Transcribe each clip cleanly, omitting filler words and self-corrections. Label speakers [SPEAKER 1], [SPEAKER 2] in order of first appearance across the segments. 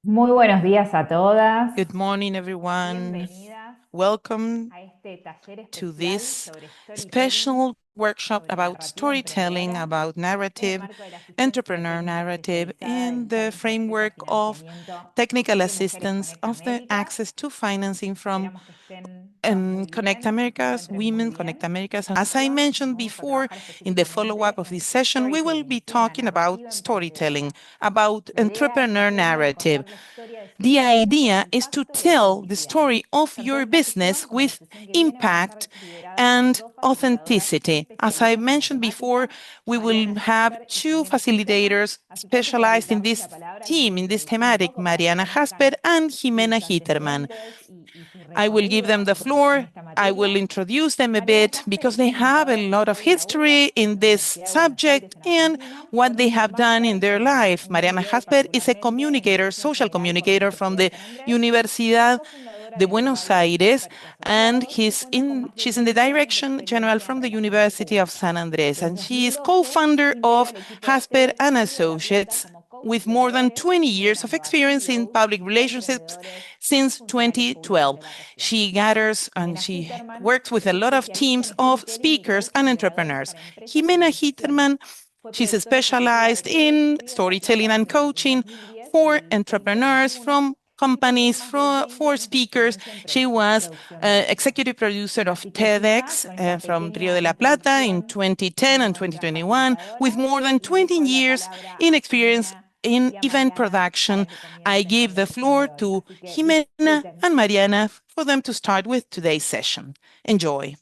[SPEAKER 1] Muy buenos días a todas.
[SPEAKER 2] Good morning, everyone.
[SPEAKER 1] Bienvenidas
[SPEAKER 2] Welcome
[SPEAKER 1] a este taller
[SPEAKER 2] to
[SPEAKER 1] especial
[SPEAKER 2] this
[SPEAKER 1] sobre storytelling,
[SPEAKER 2] special workshop
[SPEAKER 1] sobre
[SPEAKER 2] about
[SPEAKER 1] narrativa
[SPEAKER 2] storytelling,
[SPEAKER 1] emprendedora,
[SPEAKER 2] about
[SPEAKER 1] en el
[SPEAKER 2] narrative,
[SPEAKER 1] marco de la asistencia
[SPEAKER 2] entrepreneur
[SPEAKER 1] técnica
[SPEAKER 2] narrative,
[SPEAKER 1] especializada
[SPEAKER 2] in
[SPEAKER 1] del
[SPEAKER 2] the
[SPEAKER 1] Centro de Acceso a
[SPEAKER 2] framework of
[SPEAKER 1] Financiamiento
[SPEAKER 2] technical
[SPEAKER 1] de Mujeres
[SPEAKER 2] assistance
[SPEAKER 1] Conecta
[SPEAKER 2] of the
[SPEAKER 1] Américas.
[SPEAKER 2] access to financing from
[SPEAKER 1] Esperamos que estén todas muy
[SPEAKER 2] Connect
[SPEAKER 1] bien, que se
[SPEAKER 2] Americas,
[SPEAKER 1] encuentren muy
[SPEAKER 2] Women Connect
[SPEAKER 1] bien.
[SPEAKER 2] Americas.
[SPEAKER 1] En esta
[SPEAKER 2] As I
[SPEAKER 1] sesión
[SPEAKER 2] mentioned
[SPEAKER 1] vamos a
[SPEAKER 2] before,
[SPEAKER 1] trabajar
[SPEAKER 2] in the follow-up
[SPEAKER 1] específicamente
[SPEAKER 2] of this
[SPEAKER 1] en
[SPEAKER 2] session, we will
[SPEAKER 1] storytelling,
[SPEAKER 2] be
[SPEAKER 1] ¿sí? En la
[SPEAKER 2] talking about
[SPEAKER 1] narrativa
[SPEAKER 2] storytelling,
[SPEAKER 1] emprendedora.
[SPEAKER 2] about
[SPEAKER 1] La idea es
[SPEAKER 2] entrepreneur
[SPEAKER 1] ayudarles a
[SPEAKER 2] narrative.
[SPEAKER 1] contar la historia de su
[SPEAKER 2] The
[SPEAKER 1] negocio con
[SPEAKER 2] idea is to
[SPEAKER 1] impacto y
[SPEAKER 2] tell the
[SPEAKER 1] autenticidad.
[SPEAKER 2] story of
[SPEAKER 1] Tanto
[SPEAKER 2] your
[SPEAKER 1] esta
[SPEAKER 2] business
[SPEAKER 1] sesión como la
[SPEAKER 2] with
[SPEAKER 1] sesión que viene van a estar
[SPEAKER 2] impact
[SPEAKER 1] lideradas por
[SPEAKER 2] and
[SPEAKER 1] dos facilitadoras
[SPEAKER 2] authenticity. As I
[SPEAKER 1] especialistas en la
[SPEAKER 2] mentioned before,
[SPEAKER 1] temática,
[SPEAKER 2] we will
[SPEAKER 1] Mariana
[SPEAKER 2] have
[SPEAKER 1] Jasper y
[SPEAKER 2] two
[SPEAKER 1] Jimena Hitterman.
[SPEAKER 2] facilitators
[SPEAKER 1] Así que antes de
[SPEAKER 2] specialized in
[SPEAKER 1] darles la
[SPEAKER 2] this
[SPEAKER 1] palabra, les voy
[SPEAKER 2] team,
[SPEAKER 1] a
[SPEAKER 2] in this
[SPEAKER 1] introducir un
[SPEAKER 2] thematic,
[SPEAKER 1] poco para que
[SPEAKER 2] Mariana Jasper
[SPEAKER 1] conozcan
[SPEAKER 2] and Jimena
[SPEAKER 1] sus
[SPEAKER 2] Hitterman.
[SPEAKER 1] antecedentes y su
[SPEAKER 2] I will give
[SPEAKER 1] recorrido
[SPEAKER 2] them the
[SPEAKER 1] en
[SPEAKER 2] floor.
[SPEAKER 1] esta
[SPEAKER 2] I will
[SPEAKER 1] materia.
[SPEAKER 2] introduce them a
[SPEAKER 1] Mariana
[SPEAKER 2] bit
[SPEAKER 1] Jasper
[SPEAKER 2] because
[SPEAKER 1] es
[SPEAKER 2] they have a
[SPEAKER 1] comunicadora
[SPEAKER 2] lot of
[SPEAKER 1] social y
[SPEAKER 2] history
[SPEAKER 1] abogada de
[SPEAKER 2] in
[SPEAKER 1] la
[SPEAKER 2] this
[SPEAKER 1] Universidad de Buenos Aires
[SPEAKER 2] subject
[SPEAKER 1] en
[SPEAKER 2] and
[SPEAKER 1] Argentina.
[SPEAKER 2] what they
[SPEAKER 1] Conoce
[SPEAKER 2] have done
[SPEAKER 1] máster
[SPEAKER 2] in their life.
[SPEAKER 1] en
[SPEAKER 2] Mariana
[SPEAKER 1] MBA
[SPEAKER 2] Jasper is a
[SPEAKER 1] particularmente en
[SPEAKER 2] communicator,
[SPEAKER 1] Dirección
[SPEAKER 2] social
[SPEAKER 1] General por la
[SPEAKER 2] communicator from
[SPEAKER 1] Universidad de
[SPEAKER 2] the
[SPEAKER 1] San Andrés y es
[SPEAKER 2] Universidad
[SPEAKER 1] cofundadora
[SPEAKER 2] de
[SPEAKER 1] del
[SPEAKER 2] Buenos
[SPEAKER 1] despacho
[SPEAKER 2] Aires,
[SPEAKER 1] Jasper y
[SPEAKER 2] and
[SPEAKER 1] Asociados y cuenta con más de
[SPEAKER 2] she's in the
[SPEAKER 1] 20 años de
[SPEAKER 2] Direction General
[SPEAKER 1] experiencia en
[SPEAKER 2] from the
[SPEAKER 1] relaciones
[SPEAKER 2] University of
[SPEAKER 1] públicas.
[SPEAKER 2] San Andres,
[SPEAKER 1] Desde
[SPEAKER 2] and she is
[SPEAKER 1] 2012
[SPEAKER 2] co-founder
[SPEAKER 1] integra
[SPEAKER 2] of
[SPEAKER 1] el equipo
[SPEAKER 2] Jasper
[SPEAKER 1] sede
[SPEAKER 2] and
[SPEAKER 1] Río de la Plata
[SPEAKER 2] Associates
[SPEAKER 1] como
[SPEAKER 2] with more than
[SPEAKER 1] cogestionadores,
[SPEAKER 2] 20 years of
[SPEAKER 1] liderando a
[SPEAKER 2] experience in
[SPEAKER 1] CEOs,
[SPEAKER 2] public relationships
[SPEAKER 1] emprendedores y
[SPEAKER 2] since
[SPEAKER 1] funcionarios públicos
[SPEAKER 2] 2012.
[SPEAKER 1] de la región.
[SPEAKER 2] She gathers and
[SPEAKER 1] Jimena
[SPEAKER 2] she
[SPEAKER 1] Hitterman
[SPEAKER 2] works with a
[SPEAKER 1] es
[SPEAKER 2] lot of
[SPEAKER 1] especialista
[SPEAKER 2] teams
[SPEAKER 1] en
[SPEAKER 2] of
[SPEAKER 1] storytelling y
[SPEAKER 2] speakers
[SPEAKER 1] coaching
[SPEAKER 2] and
[SPEAKER 1] de valores
[SPEAKER 2] entrepreneurs.
[SPEAKER 1] para empresas y
[SPEAKER 2] Jimena
[SPEAKER 1] organizaciones.
[SPEAKER 2] Hitterman,
[SPEAKER 1] Fue
[SPEAKER 2] she's
[SPEAKER 1] productora ejecutiva de
[SPEAKER 2] specialized in
[SPEAKER 1] Río de la Plata
[SPEAKER 2] storytelling and
[SPEAKER 1] desde el
[SPEAKER 2] coaching
[SPEAKER 1] 2010 y
[SPEAKER 2] for
[SPEAKER 1] el
[SPEAKER 2] entrepreneurs
[SPEAKER 1] 2021
[SPEAKER 2] from
[SPEAKER 1] y posee
[SPEAKER 2] companies
[SPEAKER 1] más de 20
[SPEAKER 2] for
[SPEAKER 1] años de
[SPEAKER 2] speakers.
[SPEAKER 1] experiencia en
[SPEAKER 2] She was
[SPEAKER 1] producción de eventos.
[SPEAKER 2] executive producer of
[SPEAKER 1] Así que sin más,
[SPEAKER 2] TEDx
[SPEAKER 1] con esta
[SPEAKER 2] from Rio
[SPEAKER 1] pequeña
[SPEAKER 2] de la Plata in
[SPEAKER 1] introducción
[SPEAKER 2] 2010
[SPEAKER 1] de
[SPEAKER 2] and
[SPEAKER 1] nuestras
[SPEAKER 2] 2021, with
[SPEAKER 1] facilitadoras,
[SPEAKER 2] more than
[SPEAKER 1] les
[SPEAKER 2] 20
[SPEAKER 1] dejo la
[SPEAKER 2] years
[SPEAKER 1] palabra
[SPEAKER 2] in
[SPEAKER 1] a
[SPEAKER 2] experience
[SPEAKER 1] Jimena
[SPEAKER 2] in
[SPEAKER 1] y a
[SPEAKER 2] event
[SPEAKER 1] Mariana
[SPEAKER 2] production.
[SPEAKER 1] para que
[SPEAKER 2] I
[SPEAKER 1] comiencen con
[SPEAKER 2] give
[SPEAKER 1] la
[SPEAKER 2] the
[SPEAKER 1] sesión
[SPEAKER 2] floor
[SPEAKER 1] de hoy.
[SPEAKER 2] to
[SPEAKER 1] Así que
[SPEAKER 2] Jimena
[SPEAKER 1] disfruten.
[SPEAKER 2] and Mariana for them to start with today's session. Enjoy.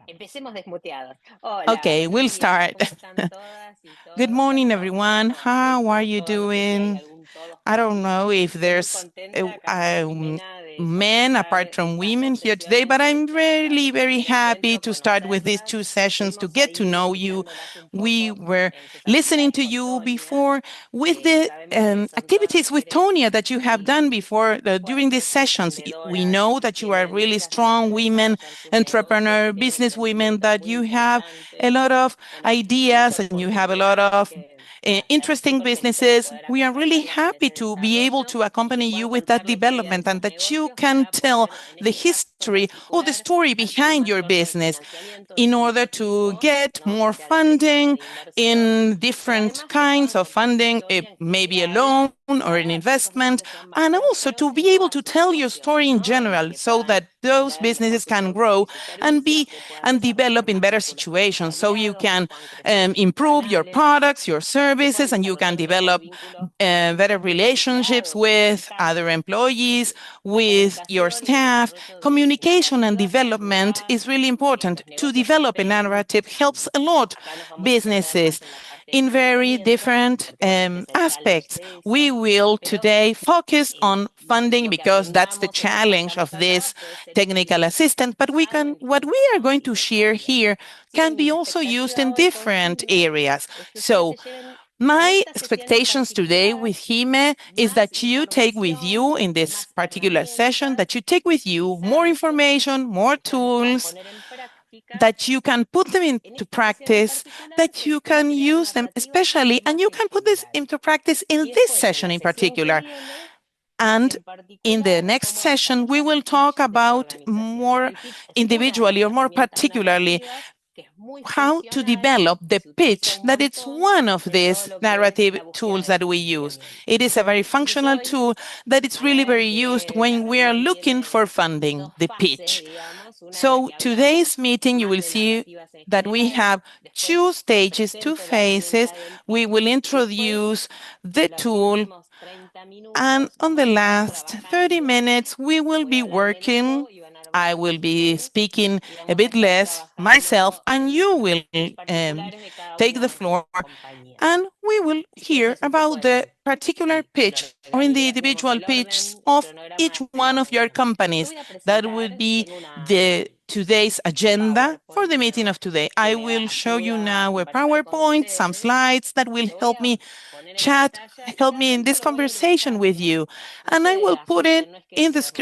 [SPEAKER 3] Empecemos desmuteados. Hola,
[SPEAKER 2] Okay,
[SPEAKER 3] buenos
[SPEAKER 2] we'll
[SPEAKER 3] días.
[SPEAKER 2] start.
[SPEAKER 3] ¿Cómo están todas y
[SPEAKER 2] Good
[SPEAKER 3] todos?
[SPEAKER 2] morning,
[SPEAKER 3] Bueno,
[SPEAKER 2] everyone. How are
[SPEAKER 3] como
[SPEAKER 2] you
[SPEAKER 3] todos, no sé si hay
[SPEAKER 2] doing?
[SPEAKER 3] algún todos
[SPEAKER 2] I
[SPEAKER 3] por
[SPEAKER 2] don't
[SPEAKER 3] ahí.
[SPEAKER 2] know if
[SPEAKER 3] Estoy muy
[SPEAKER 2] there's
[SPEAKER 3] contenta acá con Jimena de
[SPEAKER 2] men apart
[SPEAKER 3] comenzar
[SPEAKER 2] from
[SPEAKER 3] estas
[SPEAKER 2] women
[SPEAKER 3] dos
[SPEAKER 2] here today,
[SPEAKER 3] sesiones
[SPEAKER 2] but I'm
[SPEAKER 3] para
[SPEAKER 2] really very
[SPEAKER 3] el
[SPEAKER 2] happy
[SPEAKER 3] encuentro,
[SPEAKER 2] to start with these
[SPEAKER 3] conocerlas.
[SPEAKER 2] two sessions to
[SPEAKER 3] Estuvimos
[SPEAKER 2] get to
[SPEAKER 3] ahí
[SPEAKER 2] know you.
[SPEAKER 3] escuchándolas un
[SPEAKER 2] We
[SPEAKER 3] poco
[SPEAKER 2] were
[SPEAKER 3] en sus
[SPEAKER 2] listening
[SPEAKER 3] actividades
[SPEAKER 2] to
[SPEAKER 3] con
[SPEAKER 2] you
[SPEAKER 3] Tonia.
[SPEAKER 2] before with the
[SPEAKER 3] Sabemos que son todas
[SPEAKER 2] activities with
[SPEAKER 3] mujeres
[SPEAKER 2] Tonia that you have done before during these
[SPEAKER 3] fuertes,
[SPEAKER 2] sessions. We
[SPEAKER 3] emprendedoras,
[SPEAKER 2] know that you are
[SPEAKER 3] tienen
[SPEAKER 2] really
[SPEAKER 3] muchas ganas
[SPEAKER 2] strong
[SPEAKER 3] de
[SPEAKER 2] women,
[SPEAKER 3] desarrollar sus negocios,
[SPEAKER 2] entrepreneur,
[SPEAKER 3] que tienen
[SPEAKER 2] business women,
[SPEAKER 3] emprendimientos
[SPEAKER 2] that
[SPEAKER 3] muy
[SPEAKER 2] you have a
[SPEAKER 3] interesantes.
[SPEAKER 2] lot of
[SPEAKER 3] Bueno, con mucha
[SPEAKER 2] ideas and you have a lot
[SPEAKER 3] oportunidad, así
[SPEAKER 2] of
[SPEAKER 3] que nada, estamos
[SPEAKER 2] interesting
[SPEAKER 3] súper felices de
[SPEAKER 2] businesses.
[SPEAKER 3] poder
[SPEAKER 2] We are really
[SPEAKER 3] acompañarlas en
[SPEAKER 2] happy
[SPEAKER 3] ese
[SPEAKER 2] to be able
[SPEAKER 3] desarrollo
[SPEAKER 2] to
[SPEAKER 3] y que
[SPEAKER 2] accompany you
[SPEAKER 3] puedan
[SPEAKER 2] with that
[SPEAKER 3] contar la historia de
[SPEAKER 2] development and
[SPEAKER 3] sus
[SPEAKER 2] that you
[SPEAKER 3] negocios
[SPEAKER 2] can
[SPEAKER 3] para
[SPEAKER 2] tell
[SPEAKER 3] poder, en
[SPEAKER 2] the
[SPEAKER 3] este caso
[SPEAKER 2] history or the
[SPEAKER 3] particular,
[SPEAKER 2] story
[SPEAKER 3] adquirir
[SPEAKER 2] behind your
[SPEAKER 3] mayor
[SPEAKER 2] business
[SPEAKER 3] financiamiento de
[SPEAKER 2] in
[SPEAKER 3] tipo
[SPEAKER 2] order to
[SPEAKER 3] hipotético,
[SPEAKER 2] get
[SPEAKER 3] ¿no? Ya
[SPEAKER 2] more
[SPEAKER 3] sea de préstamo
[SPEAKER 2] funding
[SPEAKER 3] de inversión,
[SPEAKER 2] in
[SPEAKER 3] pero
[SPEAKER 2] different
[SPEAKER 3] además que puedan
[SPEAKER 2] kinds of
[SPEAKER 3] contar su
[SPEAKER 2] funding,
[SPEAKER 3] historia en
[SPEAKER 2] maybe a
[SPEAKER 3] general
[SPEAKER 2] loan or an
[SPEAKER 3] para que estos
[SPEAKER 2] investment,
[SPEAKER 3] negocios sean más
[SPEAKER 2] and also
[SPEAKER 3] prósperos
[SPEAKER 2] to
[SPEAKER 3] en
[SPEAKER 2] be able
[SPEAKER 3] todas
[SPEAKER 2] to
[SPEAKER 3] sus
[SPEAKER 2] tell your
[SPEAKER 3] situaciones,
[SPEAKER 2] story in
[SPEAKER 3] ¿no? En
[SPEAKER 2] general
[SPEAKER 3] que
[SPEAKER 2] so
[SPEAKER 3] puedan
[SPEAKER 2] that those
[SPEAKER 3] vender mejor
[SPEAKER 2] businesses
[SPEAKER 3] sus
[SPEAKER 2] can
[SPEAKER 3] productos
[SPEAKER 2] grow
[SPEAKER 3] y sus
[SPEAKER 2] and
[SPEAKER 3] servicios,
[SPEAKER 2] be
[SPEAKER 3] que puedan
[SPEAKER 2] and
[SPEAKER 3] desarrollar
[SPEAKER 2] develop in
[SPEAKER 3] más
[SPEAKER 2] better
[SPEAKER 3] vínculos
[SPEAKER 2] situations so you
[SPEAKER 3] empresariales, que
[SPEAKER 2] can
[SPEAKER 3] puedan crecer sus
[SPEAKER 2] improve your
[SPEAKER 3] canales,
[SPEAKER 2] products, your
[SPEAKER 3] que puedan
[SPEAKER 2] services, and you can
[SPEAKER 3] desarrollar un mejor
[SPEAKER 2] develop
[SPEAKER 3] vínculo con
[SPEAKER 2] better
[SPEAKER 3] sus
[SPEAKER 2] relationships
[SPEAKER 3] empleados, sus
[SPEAKER 2] with
[SPEAKER 3] staff,
[SPEAKER 2] other
[SPEAKER 3] ¿no?
[SPEAKER 2] employees,
[SPEAKER 3] La
[SPEAKER 2] with your
[SPEAKER 3] comunicación y el
[SPEAKER 2] staff.
[SPEAKER 3] desarrollo de
[SPEAKER 2] Communication and
[SPEAKER 3] narrativas
[SPEAKER 2] development
[SPEAKER 3] ayuda
[SPEAKER 2] is really
[SPEAKER 3] a que
[SPEAKER 2] important.
[SPEAKER 3] los
[SPEAKER 2] To
[SPEAKER 3] negocios
[SPEAKER 2] develop a
[SPEAKER 3] prosperen.
[SPEAKER 2] narrative helps a lot
[SPEAKER 3] Acá nos vamos a centrar
[SPEAKER 2] businesses
[SPEAKER 3] más en la parte de
[SPEAKER 2] in very
[SPEAKER 3] financiamiento,
[SPEAKER 2] different
[SPEAKER 3] porque bueno, este es el challenge
[SPEAKER 2] aspects.
[SPEAKER 3] de
[SPEAKER 2] We
[SPEAKER 3] eso,
[SPEAKER 2] will
[SPEAKER 3] pero
[SPEAKER 2] today focus on funding
[SPEAKER 3] lo que
[SPEAKER 2] because that's the
[SPEAKER 3] aprendamos o
[SPEAKER 2] challenge of
[SPEAKER 3] compartamos acá
[SPEAKER 2] this
[SPEAKER 3] puede ser
[SPEAKER 2] technical assistant. But what we
[SPEAKER 3] utilizado,
[SPEAKER 2] are
[SPEAKER 3] ¿no?
[SPEAKER 2] going
[SPEAKER 3] Y
[SPEAKER 2] to
[SPEAKER 3] que pueda
[SPEAKER 2] share
[SPEAKER 3] ayudar.
[SPEAKER 2] here
[SPEAKER 3] Así que
[SPEAKER 2] can
[SPEAKER 3] mi
[SPEAKER 2] be also used in
[SPEAKER 3] expectativa hoy con
[SPEAKER 2] different
[SPEAKER 3] Jime
[SPEAKER 2] areas.
[SPEAKER 3] es que ustedes
[SPEAKER 2] So
[SPEAKER 3] se lleven en
[SPEAKER 2] my
[SPEAKER 3] esta sesión en
[SPEAKER 2] expectations today
[SPEAKER 3] particular
[SPEAKER 2] with Hime is
[SPEAKER 3] más
[SPEAKER 2] that you take with
[SPEAKER 3] información,
[SPEAKER 2] you in this
[SPEAKER 3] más
[SPEAKER 2] particular session,
[SPEAKER 3] herramientas,
[SPEAKER 2] that you take with you more
[SPEAKER 3] quizás
[SPEAKER 2] information, more
[SPEAKER 3] que ustedes las puedan
[SPEAKER 2] tools,
[SPEAKER 3] poner en práctica.
[SPEAKER 2] that you can put them
[SPEAKER 3] En
[SPEAKER 2] into
[SPEAKER 3] esta sesión en
[SPEAKER 2] practice,
[SPEAKER 3] particular
[SPEAKER 2] that
[SPEAKER 3] sobre
[SPEAKER 2] you
[SPEAKER 3] cómo
[SPEAKER 2] can
[SPEAKER 3] crear
[SPEAKER 2] use them
[SPEAKER 3] narrativas
[SPEAKER 2] especially, and
[SPEAKER 3] más
[SPEAKER 2] you can put this
[SPEAKER 3] efectivas.
[SPEAKER 2] into practice in
[SPEAKER 3] Y
[SPEAKER 2] this
[SPEAKER 3] después, en
[SPEAKER 2] session
[SPEAKER 3] la
[SPEAKER 2] in
[SPEAKER 3] sesión que
[SPEAKER 2] particular.
[SPEAKER 3] viene, más
[SPEAKER 2] And
[SPEAKER 3] en
[SPEAKER 2] in the
[SPEAKER 3] particular,
[SPEAKER 2] next
[SPEAKER 3] cómo
[SPEAKER 2] session, we
[SPEAKER 3] desarrollar
[SPEAKER 2] will
[SPEAKER 3] el
[SPEAKER 2] talk
[SPEAKER 3] pitch de su
[SPEAKER 2] about
[SPEAKER 3] organización.
[SPEAKER 2] more
[SPEAKER 3] El pitch es una de
[SPEAKER 2] individually
[SPEAKER 3] las
[SPEAKER 2] or more
[SPEAKER 3] herramientas
[SPEAKER 2] particularly
[SPEAKER 3] narrativas que es muy
[SPEAKER 2] how to
[SPEAKER 3] funcional,
[SPEAKER 2] develop
[SPEAKER 3] que
[SPEAKER 2] the
[SPEAKER 3] se utiliza
[SPEAKER 2] pitch,
[SPEAKER 3] un
[SPEAKER 2] that it's
[SPEAKER 3] montón
[SPEAKER 2] one of
[SPEAKER 3] en todo
[SPEAKER 2] these
[SPEAKER 3] lo que es
[SPEAKER 2] narrative
[SPEAKER 3] la búsqueda
[SPEAKER 2] tools
[SPEAKER 3] de
[SPEAKER 2] that we use.
[SPEAKER 3] financiamiento.
[SPEAKER 2] It is a very
[SPEAKER 3] Así que
[SPEAKER 2] functional
[SPEAKER 3] hoy
[SPEAKER 2] tool that it's
[SPEAKER 3] van a
[SPEAKER 2] really
[SPEAKER 3] ver
[SPEAKER 2] very used
[SPEAKER 3] que la
[SPEAKER 2] when we are
[SPEAKER 3] reunión
[SPEAKER 2] looking
[SPEAKER 3] tiene
[SPEAKER 2] for funding,
[SPEAKER 3] dos
[SPEAKER 2] the
[SPEAKER 3] fases,
[SPEAKER 2] pitch.
[SPEAKER 3] digamos, una en la
[SPEAKER 2] So
[SPEAKER 3] que hablamos
[SPEAKER 2] today's meeting, you
[SPEAKER 3] más
[SPEAKER 2] will
[SPEAKER 3] de
[SPEAKER 2] see
[SPEAKER 3] narrativas en
[SPEAKER 2] that we
[SPEAKER 3] general,
[SPEAKER 2] have two
[SPEAKER 3] después les
[SPEAKER 2] stages, two
[SPEAKER 3] presento la
[SPEAKER 2] phases.
[SPEAKER 3] herramienta del
[SPEAKER 2] We
[SPEAKER 3] pitch
[SPEAKER 2] will
[SPEAKER 3] y después
[SPEAKER 2] introduce the
[SPEAKER 3] los
[SPEAKER 2] tool,
[SPEAKER 3] últimos 30
[SPEAKER 2] and
[SPEAKER 3] minutos
[SPEAKER 2] on the
[SPEAKER 3] vamos a estar
[SPEAKER 2] last 30
[SPEAKER 3] trabajando.
[SPEAKER 2] minutes, we will
[SPEAKER 3] Voy a
[SPEAKER 2] be
[SPEAKER 3] hablar menos
[SPEAKER 2] working.
[SPEAKER 3] yo y van a
[SPEAKER 2] I
[SPEAKER 3] hablar
[SPEAKER 2] will
[SPEAKER 3] más
[SPEAKER 2] be
[SPEAKER 3] ustedes
[SPEAKER 2] speaking
[SPEAKER 3] y
[SPEAKER 2] a
[SPEAKER 3] vamos a
[SPEAKER 2] bit
[SPEAKER 3] estar
[SPEAKER 2] less myself,
[SPEAKER 3] trabajando
[SPEAKER 2] and
[SPEAKER 3] en
[SPEAKER 2] you will
[SPEAKER 3] tips particulares de cada
[SPEAKER 2] take
[SPEAKER 3] una
[SPEAKER 2] the
[SPEAKER 3] de sus
[SPEAKER 2] floor,
[SPEAKER 3] compañías.
[SPEAKER 2] and we will
[SPEAKER 3] Así que ese
[SPEAKER 2] hear
[SPEAKER 3] es un poco
[SPEAKER 2] about the particular
[SPEAKER 3] el
[SPEAKER 2] pitch or in the
[SPEAKER 3] digamos,
[SPEAKER 2] individual
[SPEAKER 3] el
[SPEAKER 2] pitches
[SPEAKER 3] orden, el
[SPEAKER 2] of
[SPEAKER 3] cronograma
[SPEAKER 2] each
[SPEAKER 3] de
[SPEAKER 2] one
[SPEAKER 3] la
[SPEAKER 2] of your
[SPEAKER 3] reunión. Yo
[SPEAKER 2] companies.
[SPEAKER 3] voy a
[SPEAKER 2] That will
[SPEAKER 3] presentar,
[SPEAKER 2] be
[SPEAKER 3] tengo una
[SPEAKER 2] the today's agenda for the meeting of today. I will show you now a PowerPoint, some slides that will help me chat, help me in this conversation with you. And I will put it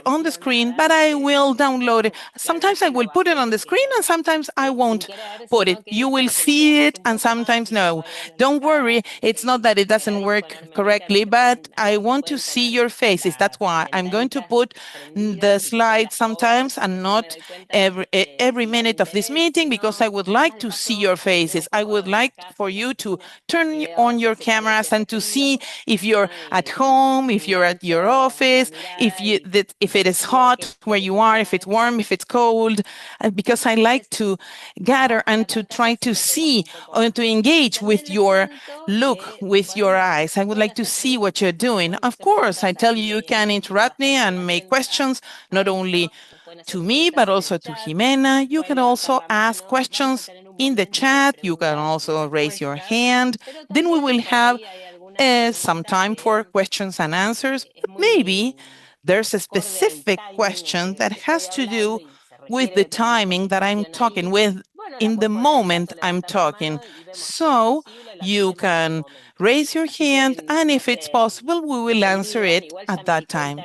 [SPEAKER 2] on the screen, but I will download it. Sometimes I will put it on the screen and sometimes I won't put it. You will see it and sometimes no. Don't worry, it's not that it doesn't work correctly, but I want to see your faces. That's why I'm going to put the slides sometimes and not every minute of this meeting, because I would like to see your faces. I would like for you to turn on your cameras and to see if you're at home, if you're at your office, if it is hot where you are, if it's warm, if it's cold, because I like to gather and to try to see or to engage with your look, with your eyes. I would like to see what you're doing. Of course, I tell you, you can interrupt me and make questions, not only to me, but also to Jimena. You can also ask questions in the chat. You can also raise your hand. Then we will have some time for questions and answers. But maybe there's a specific question that has to do with the timing that I'm talking with, in the moment I'm talking. So you can raise your hand, and if it's possible, we will answer it at that time.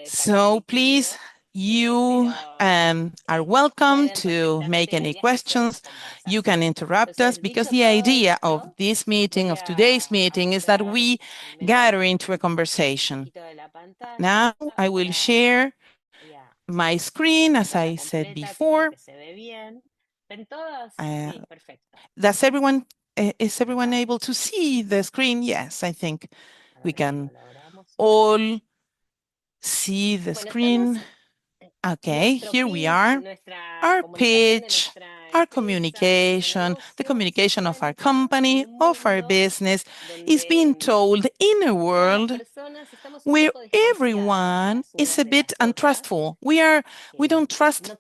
[SPEAKER 2] So please, you are welcome to make any questions. You can interrupt us, because the idea of this meeting, of today's meeting, is that we gather into a conversation. Now I will share my screen, as I said before. Is everyone able to see the screen? Yes, I think we can all see the screen. Okay, here we are. Our pitch, our communication, the communication of our company, of our business, is being told in a world where everyone is a bit untrustful. We don't trust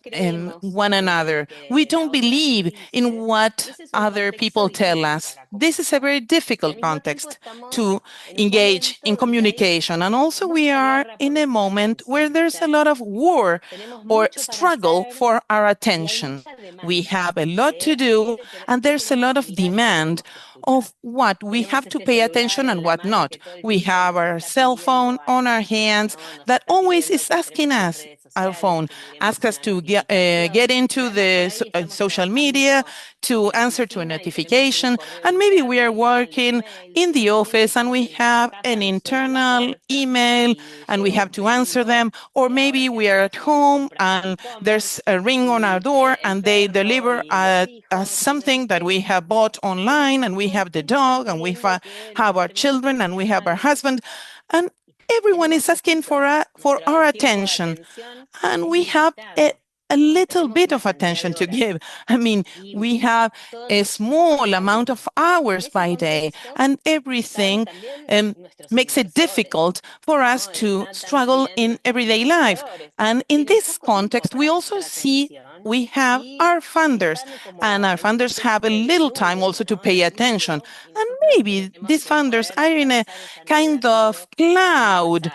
[SPEAKER 2] one another. We don't believe in what other people tell us. This is a very difficult context to engage in communication. And also we are in a moment where there's a lot of war or struggle for our attention. We have a lot to do, and there's a lot of demand of what we have to pay attention and what not. We have our cell phone on our hands that always is asking us, our phone asks us to get into the social media, to answer to a notification, and maybe we are working in the office and we have an internal email and we have to answer them, or maybe we are at home and there's a ring on our door and they deliver something that we have bought online, and we have the dog and we have our children and we have our husband, and everyone is asking for our attention, and we have a little bit of attention to give. I mean, we have a small amount of hours by day, and everything makes it difficult for us to struggle in everyday life. And in this context, we also see we have our funders, and our funders have a little time also to pay attention. And maybe these funders are in a kind of cloud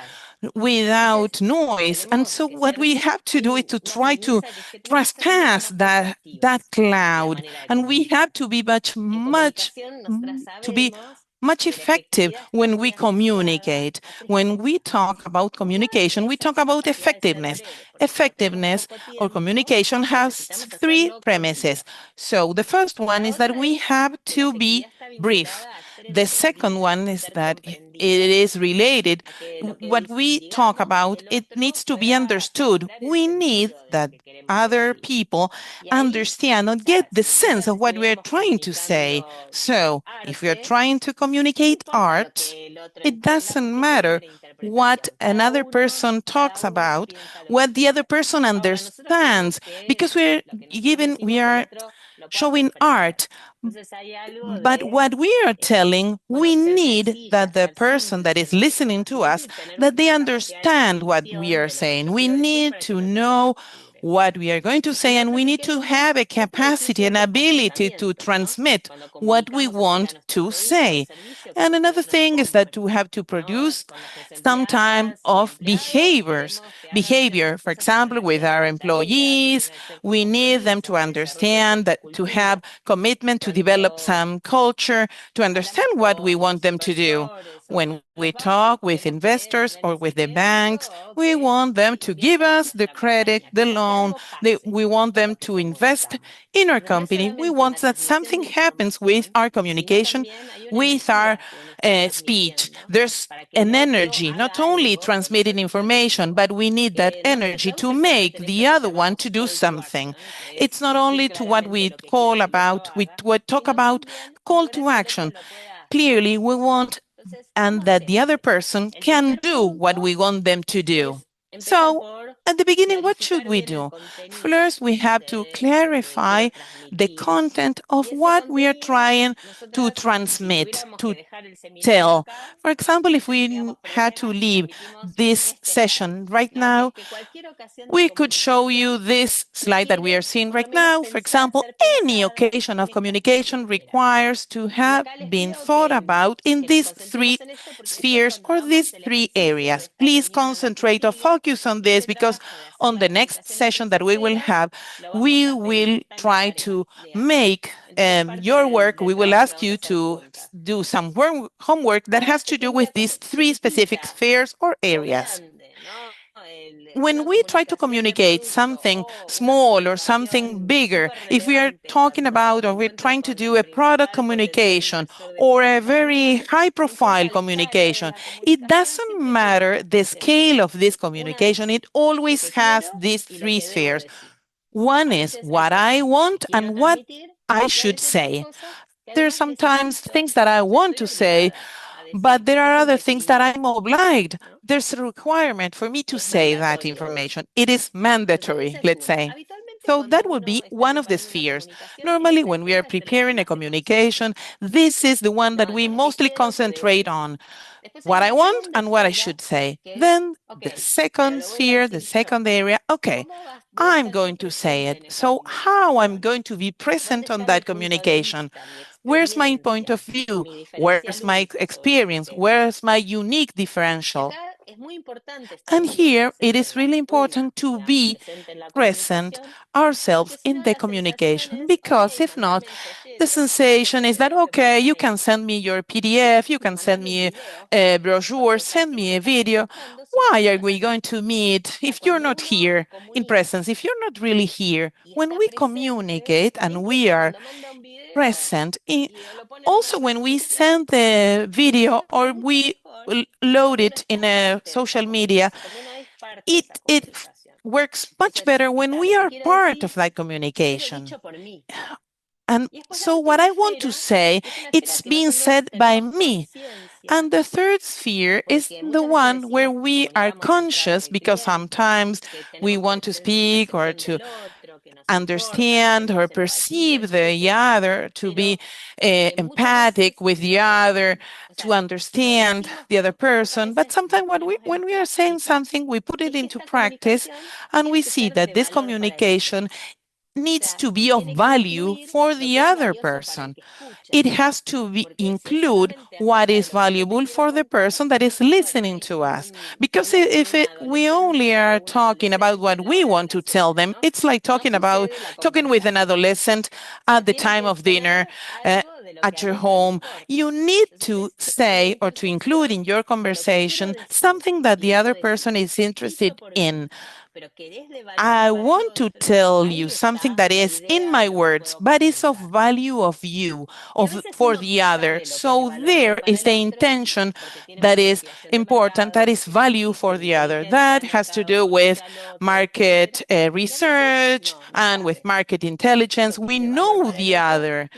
[SPEAKER 2] without noise. And so what we have to do is to try to trespass that cloud. And we have to be much effective when we communicate. When we talk about communication, we talk about effectiveness. Effectiveness or communication has three premises. So the first one is that we have to be brief. The second one is that it is related. What we talk about, it needs to be understood. We need that other people understand and get the sense of what we're trying to say. So if we're trying to communicate art, it doesn't matter what another person talks about, what the other person understands, because we are showing art. But what we are telling, we need that the person that is listening to us, that they understand what we are saying. We need to know what we are going to say, and we need to have a capacity and ability to transmit what we want to say. And another thing is that we have to produce some time of behavior. For example, with our employees, we need them to understand that, to have commitment to develop some culture, to understand what we want them to do. When we talk with investors or with the banks, we want them to give us the credit, the loan. We want them to invest in our company. We want that something happens with our communication, with our speech. There's an energy, not only transmitting information, but we need that energy to make the other one to do something. It's not only to what we talk about call to action. Clearly, we want and that the other person can do what we want them to do. So, at the beginning, what should we do? First, we have to clarify the content of what we are trying to transmit, to tell. For example, if we had to leave this session right now, we could show you this slide that we are seeing right now. For example, any occasion of communication requires to have been thought about in these three spheres or these three areas. Please concentrate or focus on this, because on the next session that we will have, we will try to make your work. We will ask you to do some homework that has to do with these three specific spheres or areas. When we try to communicate something small or something bigger, if we are talking about or we're trying to do a product communication or a very high profile communication, it doesn't matter the scale of this communication. It always has these three spheres. One is what I want and what I should say. There are sometimes things that I want to say, but there are other things that I'm obliged. There's a requirement for me to say that information. It is mandatory, let's say. So that would be one of the spheres. Normally, when we are preparing a communication, this is the one that we mostly concentrate on, what I want and what I should say. Then the second sphere, the second area, okay, I'm going to say it. So how I'm going to be present on that communication? Where's my point of view? Where's my experience? Where's my unique differential? And here it is really important to be present ourselves in the communication, because if not, the sensation is that, okay, you can send me your PDF, you can send me a brochure, send me a video. Why are we going to meet if you're not here in presence, if you're not really here? When we communicate and we are present, also when we send the video or we load it in a social media, it works much better when we are part of that communication. And so what I want to say, it's being said by me. And the third sphere is the one where we are conscious, because sometimes we want to speak or to understand or perceive the other, to be empathic with the other, to understand the other person. But sometimes when we are saying something, we put it into practice and we see that this communication needs to be of value for the other person. It has to include what is valuable for the person that is listening to us. Because we only are talking about what we want to tell them, it's like talking with an adolescent at the time of dinner, at your home. You need to say or to include in your conversation something that the other person is interested in. I want to tell you something that is in my words, but is of value for the other. So there is the intention that is important, that is value for the other. That has to do with market research and with market intelligence. We know the other.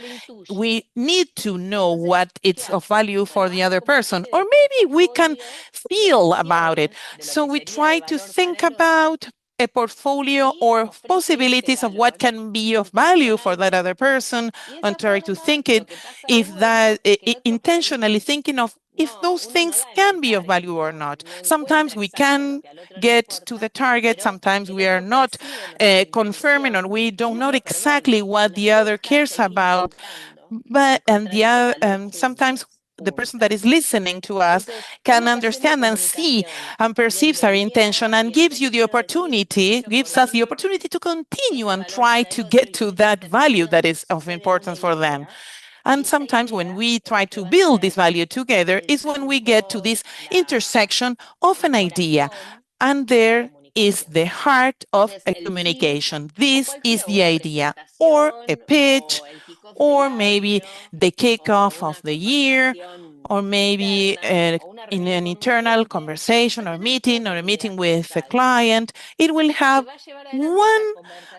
[SPEAKER 2] We need to know what it's of value for the other person, or maybe we can feel about it. So we try to think about a portfolio or possibilities of what can be of value for that other person, and try to think it, if that intentionally thinking of if those things can be of value or not. Sometimes we can get to the target, sometimes we are not confirming, or we don't know exactly what the other cares about. But sometimes the person that is listening to us can understand and see and perceives our intention and gives us the opportunity to continue and try to get to that value that is of importance for them. And sometimes when we try to build this value together is when we get to this intersection of an idea. And there is the heart of a communication. This is the idea, or a pitch, or maybe the kickoff of the year, or maybe in an internal conversation or meeting, or a meeting with a client. It will have one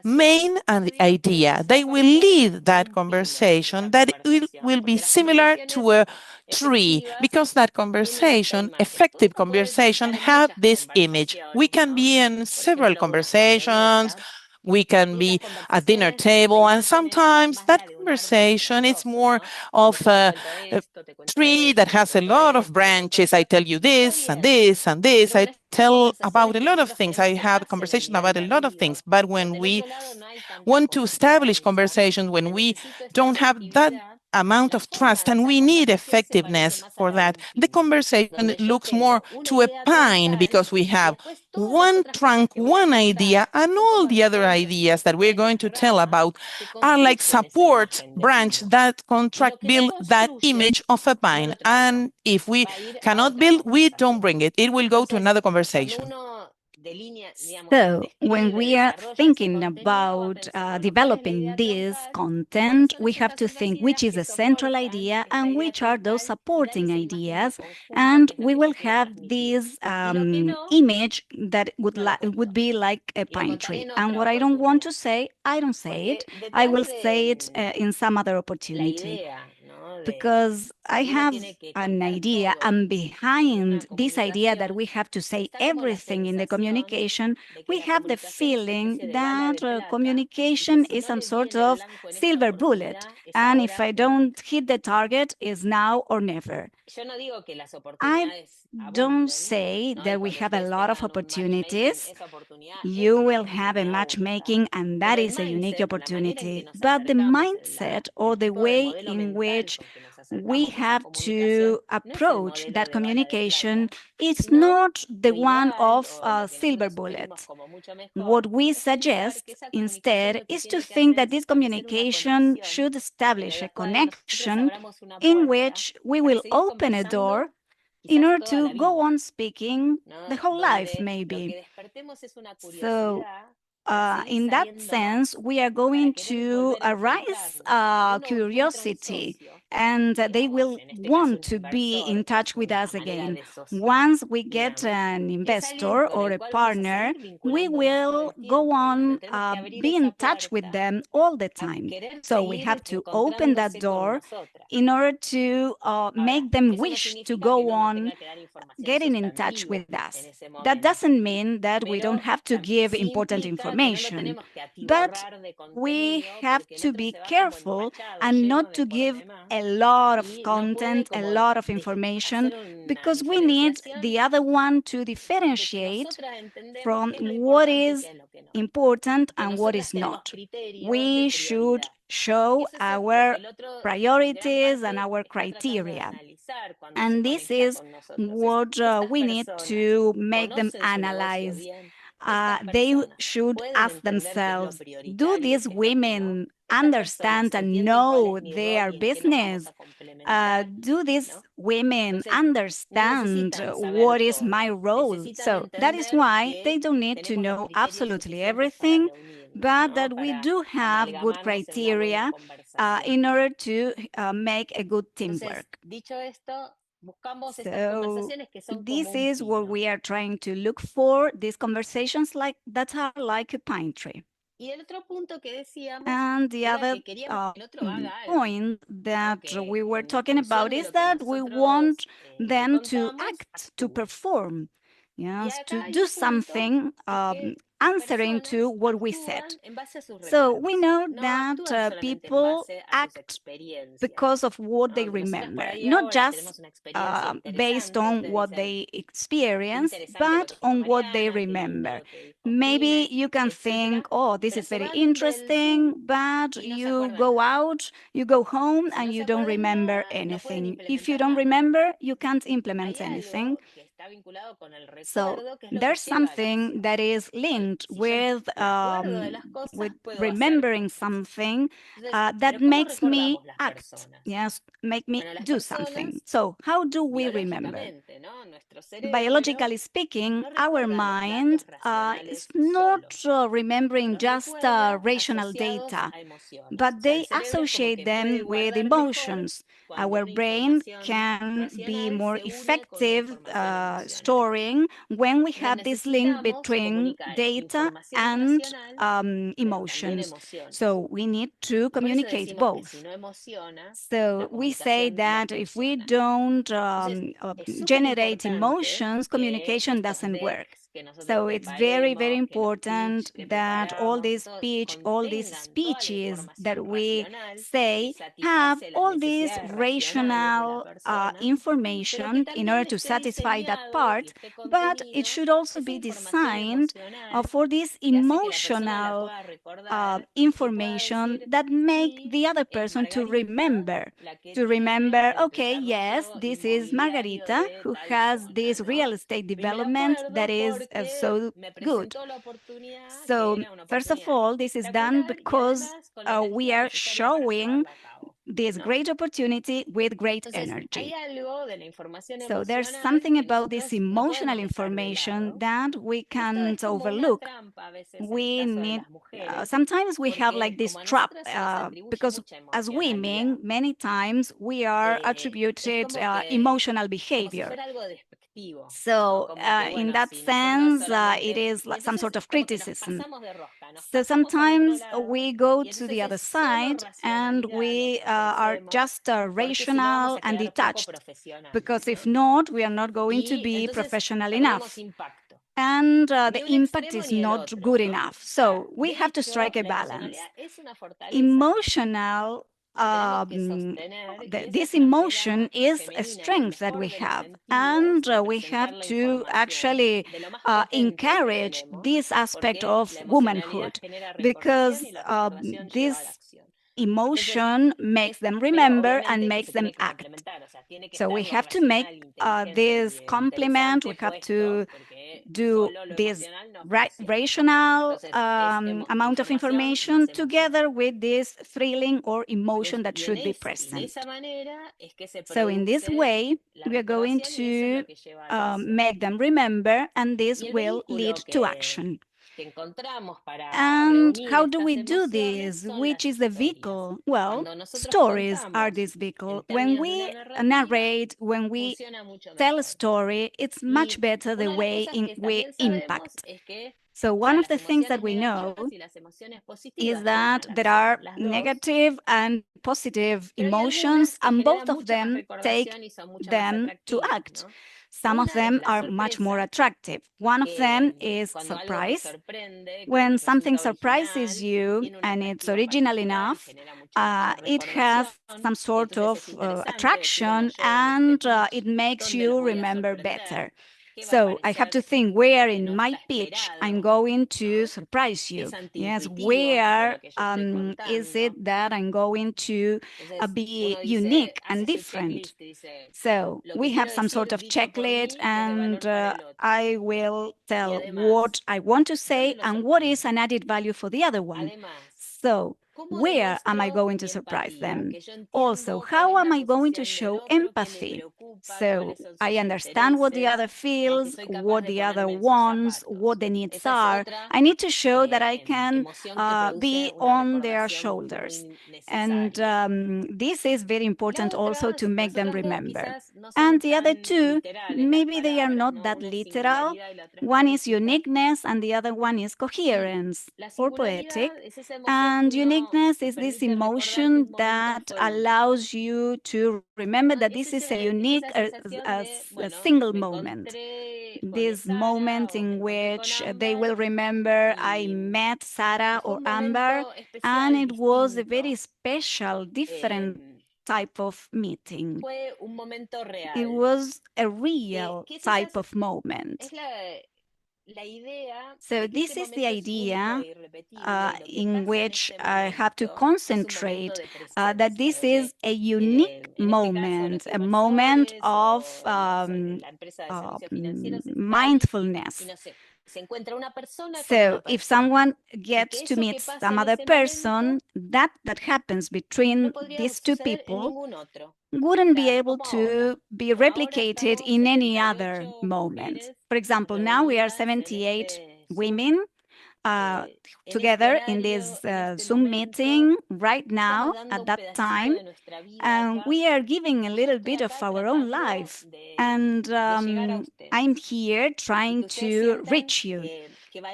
[SPEAKER 2] main idea. They will lead that conversation that will be similar to a tree, because that conversation, effective conversation, have this image. We can be in several conversations, we can be at dinner table, and sometimes that conversation is more of a tree that has a lot of branches. I tell you this and this and this. I tell about a lot of things. I have a conversation about a lot of things. But when we want to establish conversations, when we don't have that amount of trust and we need effectiveness for that, the conversation looks more to a pine, because we have one trunk, one idea, and all the other ideas that we're going to tell about are like support branch that build that image of a pine. And if we cannot build, we don't bring it. It will go to another conversation.
[SPEAKER 4] So when we are thinking about developing this content, we have to think which is a central idea and which are those supporting ideas. And we will have this image that would be like a pine tree. And what I don't want to say, I don't say it. I will say it in some other opportunity. Because I have an idea, and behind this idea that we have to say everything in the communication, we have the feeling that communication is some sort of silver bullet. And if I don't hit the target, it's now or never. I don't say that we have a lot of opportunities. You will have a matchmaking, and that is a unique opportunity. But the mindset, or the way in which we have to approach that communication, is not the one of a silver bullet. What we suggest instead is to think that this communication should establish a connection in which we will open a door in order to go on speaking the whole life, maybe. So in that sense, we are going to arouse curiosity, and they will want to be in touch with us again. Once we get an investor or a partner, we will go on be in touch with them all the time. So we have to open that door in order to make them wish to go on getting in touch with us. That doesn't mean that we don't have to give important information, but we have to be careful and not to give a lot of content, a lot of information, because we need the other one to differentiate from what is important and what is not. We should show our priorities and our criteria. And this is what we need to make them analyze. They should ask themselves, do these women understand and know their business? Do these women understand what is my role? So that is why they don't need to know absolutely everything, but that we do have good criteria in order to make a good teamwork. So this is what we are trying to look for, these conversations that are like a pine tree. And the other point that we were talking about is that we want them to act, to perform. yes, to do something answering to what we said. So we know that people act because of what they remember, not just based on what they experience, but on what they remember. Maybe you can think, oh, this is very interesting, but you go out, you go home, and you don't remember anything. If you don't remember, you can't implement anything. So there's something that is linked with remembering something that makes me act, yes, make me do something. So how do we remember? Biologically speaking, our mind is not remembering just rational data, but they associate them with emotions. Our brain can be more effective storing when we have this link between data and emotions. So we need to communicate both. So we say that if we don't generate emotions, communication doesn't work. So it's very, very important that all this speech, all these speeches that we say have all this rational information in order to satisfy that part, but it should also be designed for this emotional information that make the other person to remember, okay, yes, this is Margarita who has this real estate development that is so good. So first of all, this is done because we are showing this great opportunity with great energy. So there's something about this emotional information that we can't overlook. We need, sometimes we have like this trap because as women, many times we are attributed emotional behavior. So in that sense, it is like some sort of criticism. So sometimes we go to the other side and we are just rational and detached, because if not, we are not going to be professional enough. And the impact is not good enough. So we have to strike a balance. Emotional this emotion is a strength that we have, and we have to actually encourage this aspect of womanhood, because this emotion makes them remember and makes them act. So we have to make this complement, we have to do this rational amount of information together with this thrilling or emotion that should be present. So in this way, we are going to make them remember, and this will lead to action. And how do we do this? Which is the vehicle? Well, stories are this vehicle. When we narrate, when we tell a story, it's much better the way we impact. So one of the things that we know is that there are negative and positive emotions, and both of them take them to act. Some of them are much more attractive. One of them is surprise. When something surprises you and it's original enough, it has some sort of attraction, and it makes you remember better. So I have to think where in my pitch I'm going to surprise you. Yes, where is it that I'm going to be unique and different? So we have some sort of checklist, and I will tell what I want to say and what is an added value for the other one. So where am I going to surprise them? Also, how am I going to show empathy? So I understand what the other feels, what the other wants, what the needs are. I need to show that I can be on their shoulders. And this is very important also to make them remember. And the other two, maybe they are not that literal. One is uniqueness and the other one is coherence or poetic. And uniqueness uniqueness is this emotion that allows you to remember that this is a unique, a single moment. This moment in which they will remember I met Sarah or Amber, and it was a very special, different type of meeting. It was a real type of moment. So this is the idea in which I have to concentrate that this is a unique moment, a moment of mindfulness. So if someone gets to meet some other person, that happens between these two people wouldn't be able to be replicated in any other moment. For example, now we are 78 women together in this Zoom meeting right now at that time, and we are giving a little bit of our own life. And I'm here trying to reach you.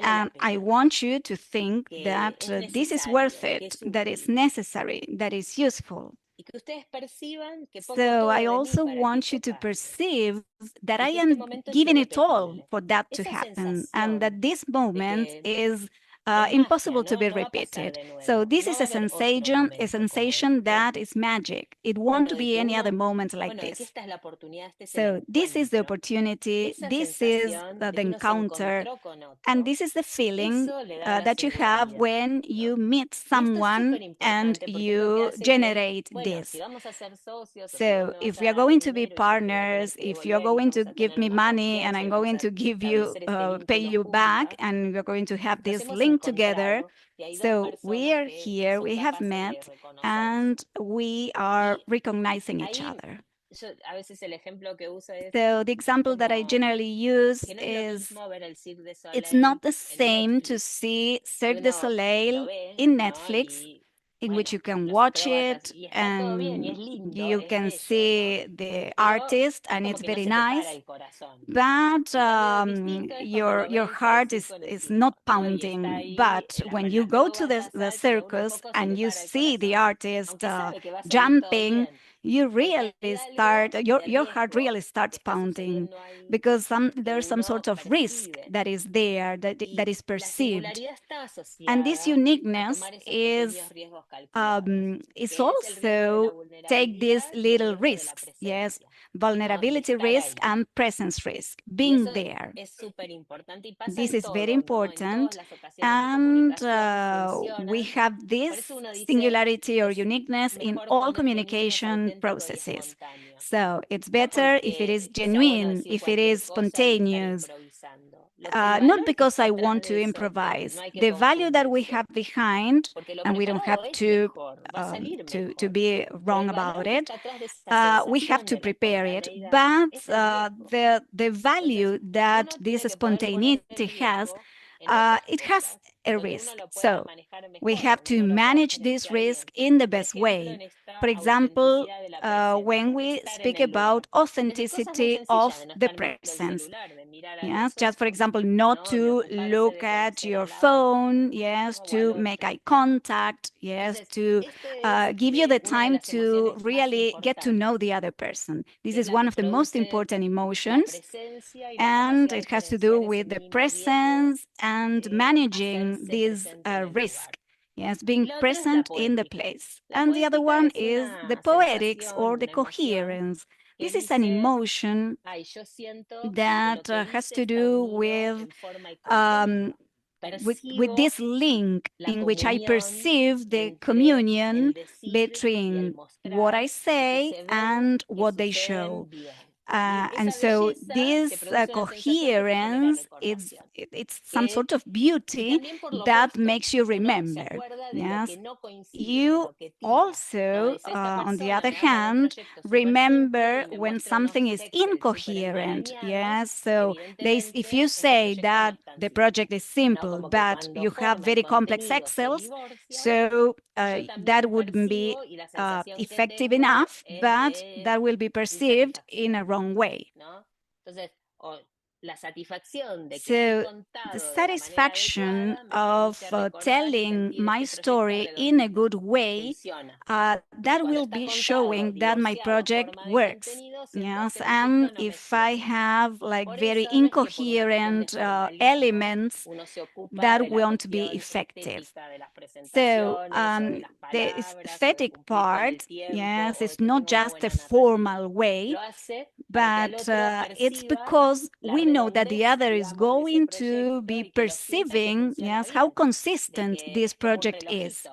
[SPEAKER 4] And I want you to think that this is worth it, that is necessary, that is useful. So I also want you to perceive that I am giving it all for that to happen, and that this moment is impossible to be repeated. So this is a sensation that is magic. It won't be any other moment like this. So this is the opportunity, this is the encounter, and this is the feeling that you have when you meet someone and you generate this. So if we are going to be partners, if you're going to give me money and I'm going to give you, pay you back, and we're going to have this link together. So we are here, we have met, and we are recognizing each other. So the example that I generally use is, it's not the same to see Cirque du Soleil in Netflix, in which you can watch it and you can see the artist, and it's very nice, but your heart is not pounding. But when you go to the circus and you see the artist jumping, you really start, your heart really starts pounding, because there's some sort of risk that is there, that is perceived. And this uniqueness is also take these little risks, yes, vulnerability risk and presence risk, being there. This is very important, and we have this singularity or uniqueness in all communication processes. So it's better if it is genuine, if it is spontaneous, not because I want to improvise. The value that we have behind, and we don't have to be wrong about it, we have to prepare it. But the value that this spontaneity has, it has a risk. So we have to manage this risk in the best way. For example, when we speak about authenticity of the presence, yes, just for example, not to look at your phone, yes, to make eye contact, yes, to give you the time to really get to know the other person. This is one of the most important emotions, and it has to do with the presence and managing this risk. Yes, being present in the place. And the other one is the poetics or the coherence. This is an emotion that has to do with this link in which I perceive the communion between what I say and what they show. And so this coherence, it's some sort of beauty that makes you remember. Yes. You also, on the other hand, remember when something is incoherent. Yes. So if you say that the project is simple, but you have very complex Excels, so that wouldn't be effective enough, but that will be perceived in a wrong way. So the satisfaction of telling my story in a good way, that will be showing that my project works. Yes, and if I have like very incoherent elements, that won't be effective. So the aesthetic part, yes, it's not just a formal way, but it's because we know that the other is going to be perceiving, yes, how consistent this project is.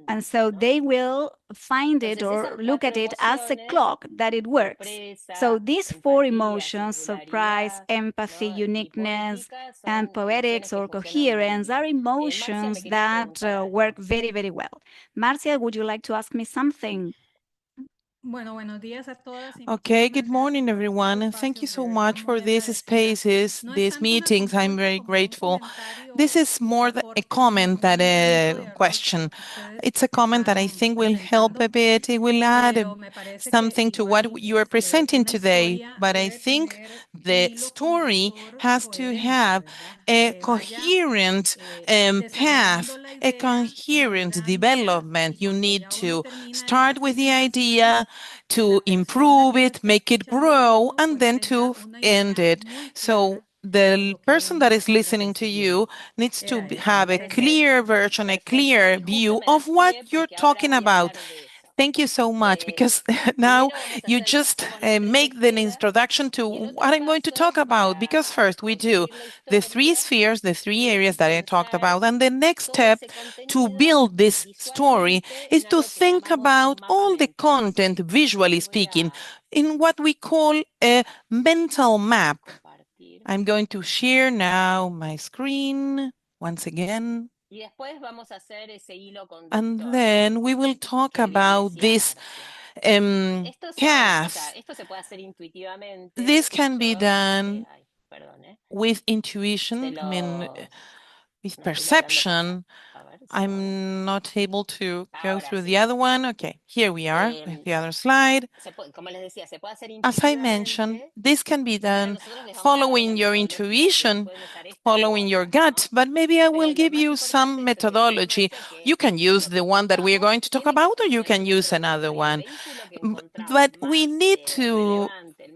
[SPEAKER 4] And so they will find it or look at it as a clock that it works. So these four emotions, surprise, empathy, uniqueness, and poetics or coherence, are emotions that work very, very well. Marcia, would you like to ask me something?
[SPEAKER 1] Okay, good morning, everyone, and thank you so much for these spaces, these meetings. I'm very grateful. This is more a comment than a question. It's a comment that I think will help a bit. It will add something to what you are presenting today. But I think the story has to have a coherent path, a coherent development. You need to start with the idea, to improve it, make it grow, and then to end it. So the person that is listening to you needs to have a clear version, a clear view of what you're talking about. Thank you so much, because now you just make the introduction to what I'm going to talk about. Because first we do the three spheres, the three areas that I talked about, and the next step to build this story is to think about all the content, visually speaking, in what we call a mental map. I'm going to share now my screen once again. And then we will talk about this path. This can be done with intuition, I mean, with perception. I'm not able to go through the other one. Okay, here we are with the other slide. As I mentioned, this can be done following your intuition, following your gut, but maybe I will give you some methodology. You can use the one that we're going to talk about, or you can use another one. But we need to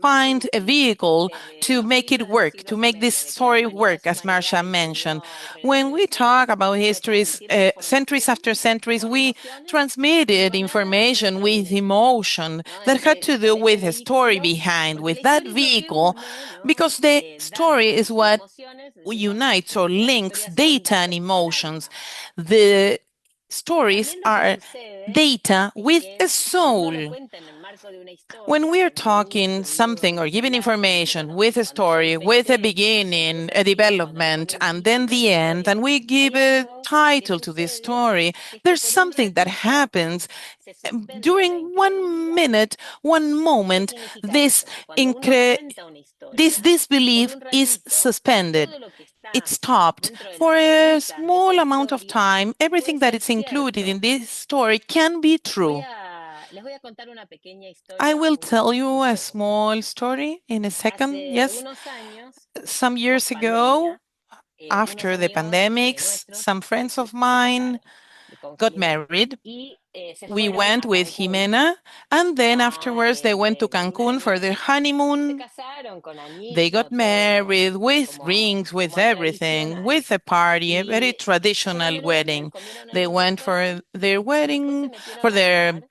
[SPEAKER 1] find a vehicle to make it work, to make this story work, as Marcia mentioned. When we talk about histories, centuries after centuries, we transmitted information with emotion that had to do with a story behind, with that vehicle, because the story is what unites or links data and emotions. The stories are data with a soul. When we're talking something or giving information with a story, with a beginning, a development, and then the end, and we give a title to this story, there's something that happens during 1 minute, one moment. This disbelief is suspended. It stopped. For a small amount of time, everything that is included in this story can be true. I will tell you a small story in a second. Yes. Some years ago, after the pandemics, some friends of mine got married. We went with Jimena, and then afterwards they went to Cancun for their honeymoon. They got married with rings, with everything, with a party, a very traditional wedding. They went for their wedding, for their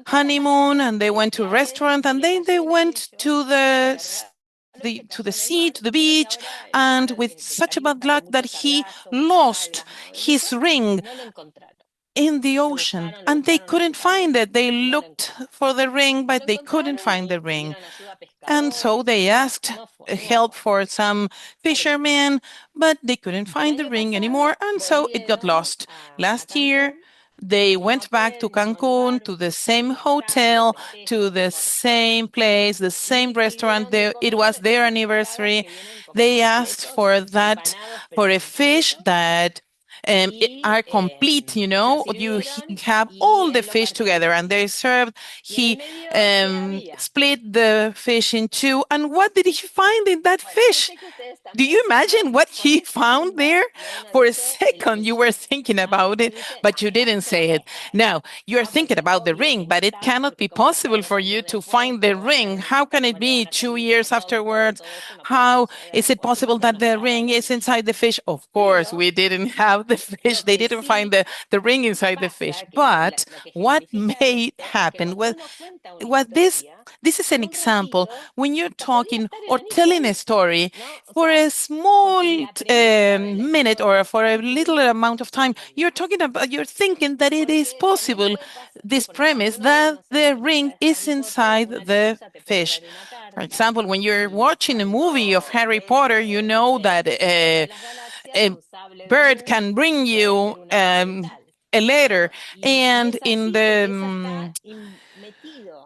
[SPEAKER 1] honeymoon, and they went to a restaurant, and then they went to the sea, to the beach, and with such a bad luck that he lost his ring in the ocean, and they couldn't find it. They looked for the ring, but they couldn't find the ring. And so they asked help for some fishermen, but they couldn't find the ring anymore, and so it got lost. Last year, they went back to Cancun, to the same hotel, to the same place, the same restaurant. It was their anniversary. They asked for a fish that are complete, you know. You have all the fish together and they're served. He split the fish in two. And what did he find in that fish? Do you imagine what he found there? For a second, you were thinking about it, but you didn't say it. Now, you're thinking about the ring, but it cannot be possible for you to find the ring. How can it be 2 years afterwards? How is it possible that the ring is inside the fish? Of course, we didn't have the fish. They didn't find the ring inside the fish. But what may happen? Well, this is an example when you're talking or telling a story for a small minute or for a little amount of time. You're thinking that it is possible, this premise that the ring is inside the fish. For example, when you're watching a movie of Harry Potter, you know that a bird can bring you a letter, and in the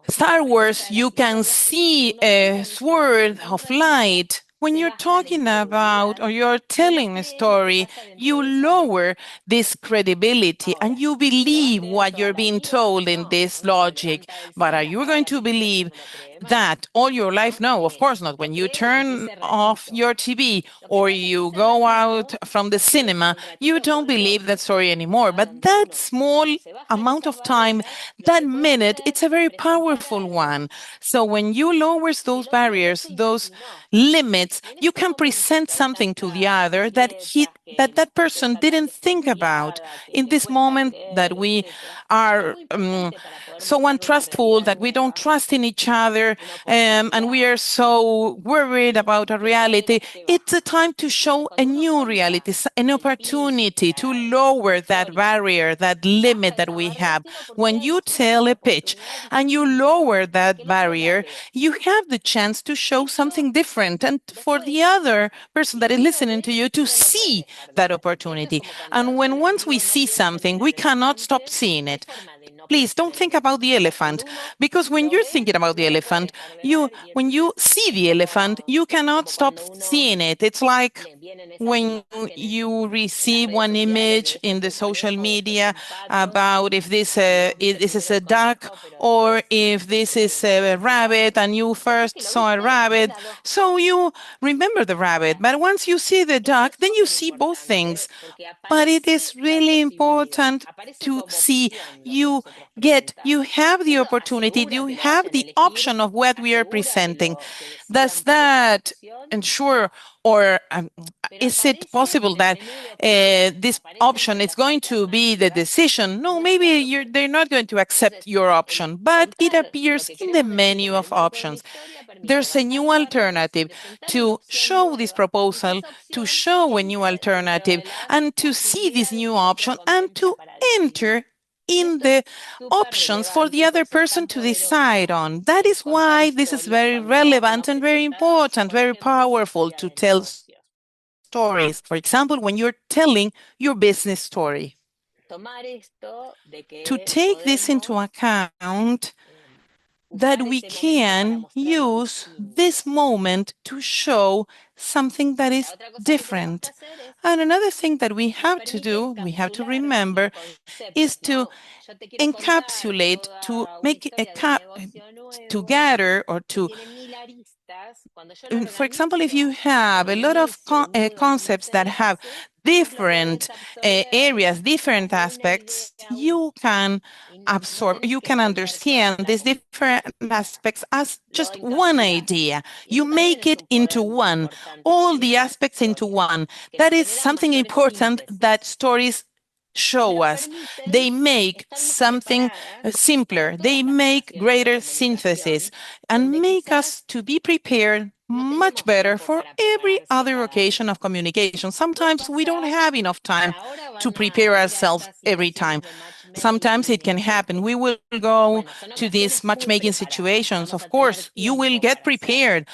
[SPEAKER 1] Star Wars, you can see a sword of light. When you're talking about or you're telling a story, you lower this credibility and you believe what you're being told in this logic. But are you going to believe that all your life? No, of course not. When you turn off your TV or you go out from the cinema, you don't believe that story anymore. But that small amount of time, that minute, it's a very powerful one. So when you lower those barriers, those limits, you can present something to the other that person didn't think about. In this moment that we are so untrustful, that we don't trust in each other, and we are so worried about a reality, it's a time to show a new reality, an opportunity to lower that barrier, that limit that we have. When you tell a pitch and you lower that barrier, you have the chance to show something different and for the other person that is listening to you to see that opportunity. And when once we see something, we cannot stop seeing it. Please don't think about the elephant, because when you're thinking about the elephant, when you see the elephant, you cannot stop seeing it. It's like when you receive one image in the social media about if this is a duck or if this is a rabbit, and you first saw a rabbit, so you remember the rabbit. But once you see the duck, then you see both things. But it is really important to see you have the opportunity, you have the option of what we are presenting. Does that ensure, or is it possible that this option is going to be the decision? No, maybe they're not going to accept your option, but it appears in the menu of options. There's a new alternative to show this proposal, to show a new alternative, and to see this new option and to enter in the options for the other person to decide on. That is why this is very relevant and very important, very powerful to tell stories. For example, when you're telling your business story. To take this into account, that we can use this moment to show something that is different. And another thing that we have to do, we have to remember, is to encapsulate, to make to gather or to for example, if you have a lot of concepts that have different areas, different aspects, you can absorb, you can understand these different aspects as just one idea. You make it into one, all the aspects into one. That is something important that stories show us. They make something simpler. They make greater synthesis and make us to be prepared much better for every other occasion of communication. Sometimes we don't have enough time to prepare ourselves every time.
[SPEAKER 2] Sometimes it can happen. We will go to these matchmaking situations. Of course, you will get prepared.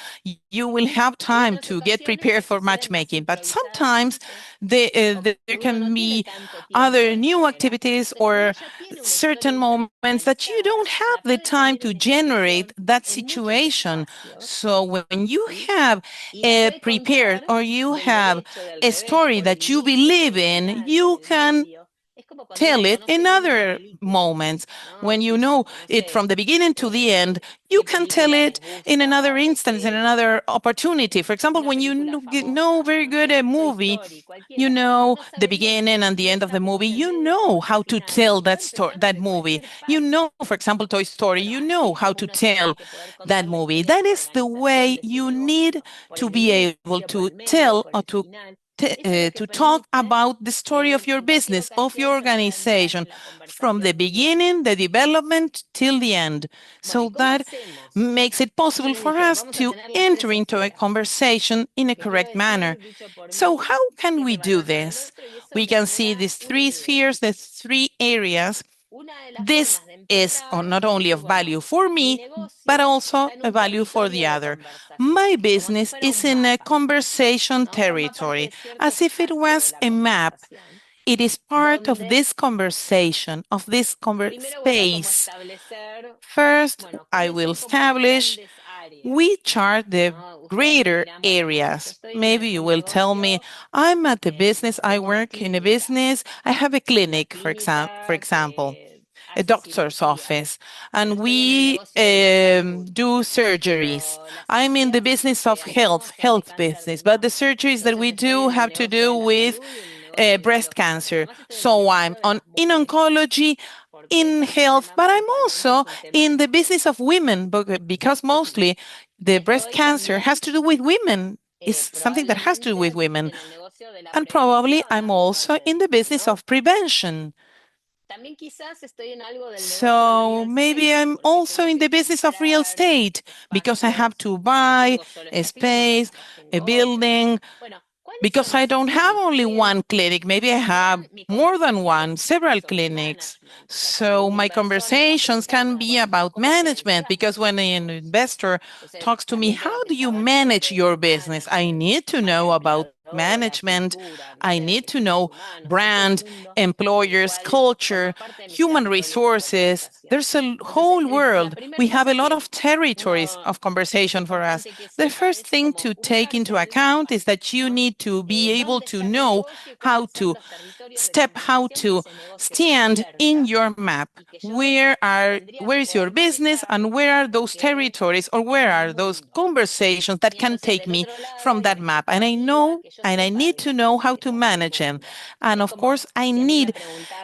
[SPEAKER 2] You will have time to get prepared for matchmaking. But sometimes there can be other new activities or certain moments that you don't have the time to generate that situation. So when you have prepared or you have a story that you believe in, you can tell it in other moments. When you know it from the beginning to the end, you can tell it in another instance, in another opportunity. For example, when you know very good a movie, you know the beginning and the end of the movie, you know how to tell that story, that movie. You know, for example, Toy Story, you know how to tell that movie. That is the way you need to be able to tell or to talk about the story of your business, of your organization, from the beginning, the development, till the end. So that makes it possible for us to enter into a conversation in a correct manner. So how can we do this? We can see these three spheres, the three areas. This is not only of value for me, but also a value for the other. My business is in a conversation territory, as if it was a map. It is part of this conversation, of this space. First, I will establish which are the greater areas. Maybe you will tell me, I'm at the business, I work in a business, I have a clinic, for example, a doctor's office, and we do surgeries. I'm in the business of health business, but the surgeries that we do have to do with breast cancer. So I'm in oncology, in health, but I'm also in the business of women because mostly the breast cancer has to do with women. It's something that has to do with women. And probably I'm also in the business of prevention. So maybe I'm also in the business of real estate because I have to buy a space, a building, because I don't have only one clinic. Maybe I have more than one, several clinics. So my conversations can be about management because when an investor talks to me, how do you manage your business? I need to know about management. I need to know brand, employers, culture, human resources. There's a whole world. We have a lot of territories of conversation for us. The first thing to take into account is that you need to be able to know how to how to stand in your map. Where is your business and where are those territories or where are those conversations that can take me from that map? And I need to know how to manage them. And of course, I need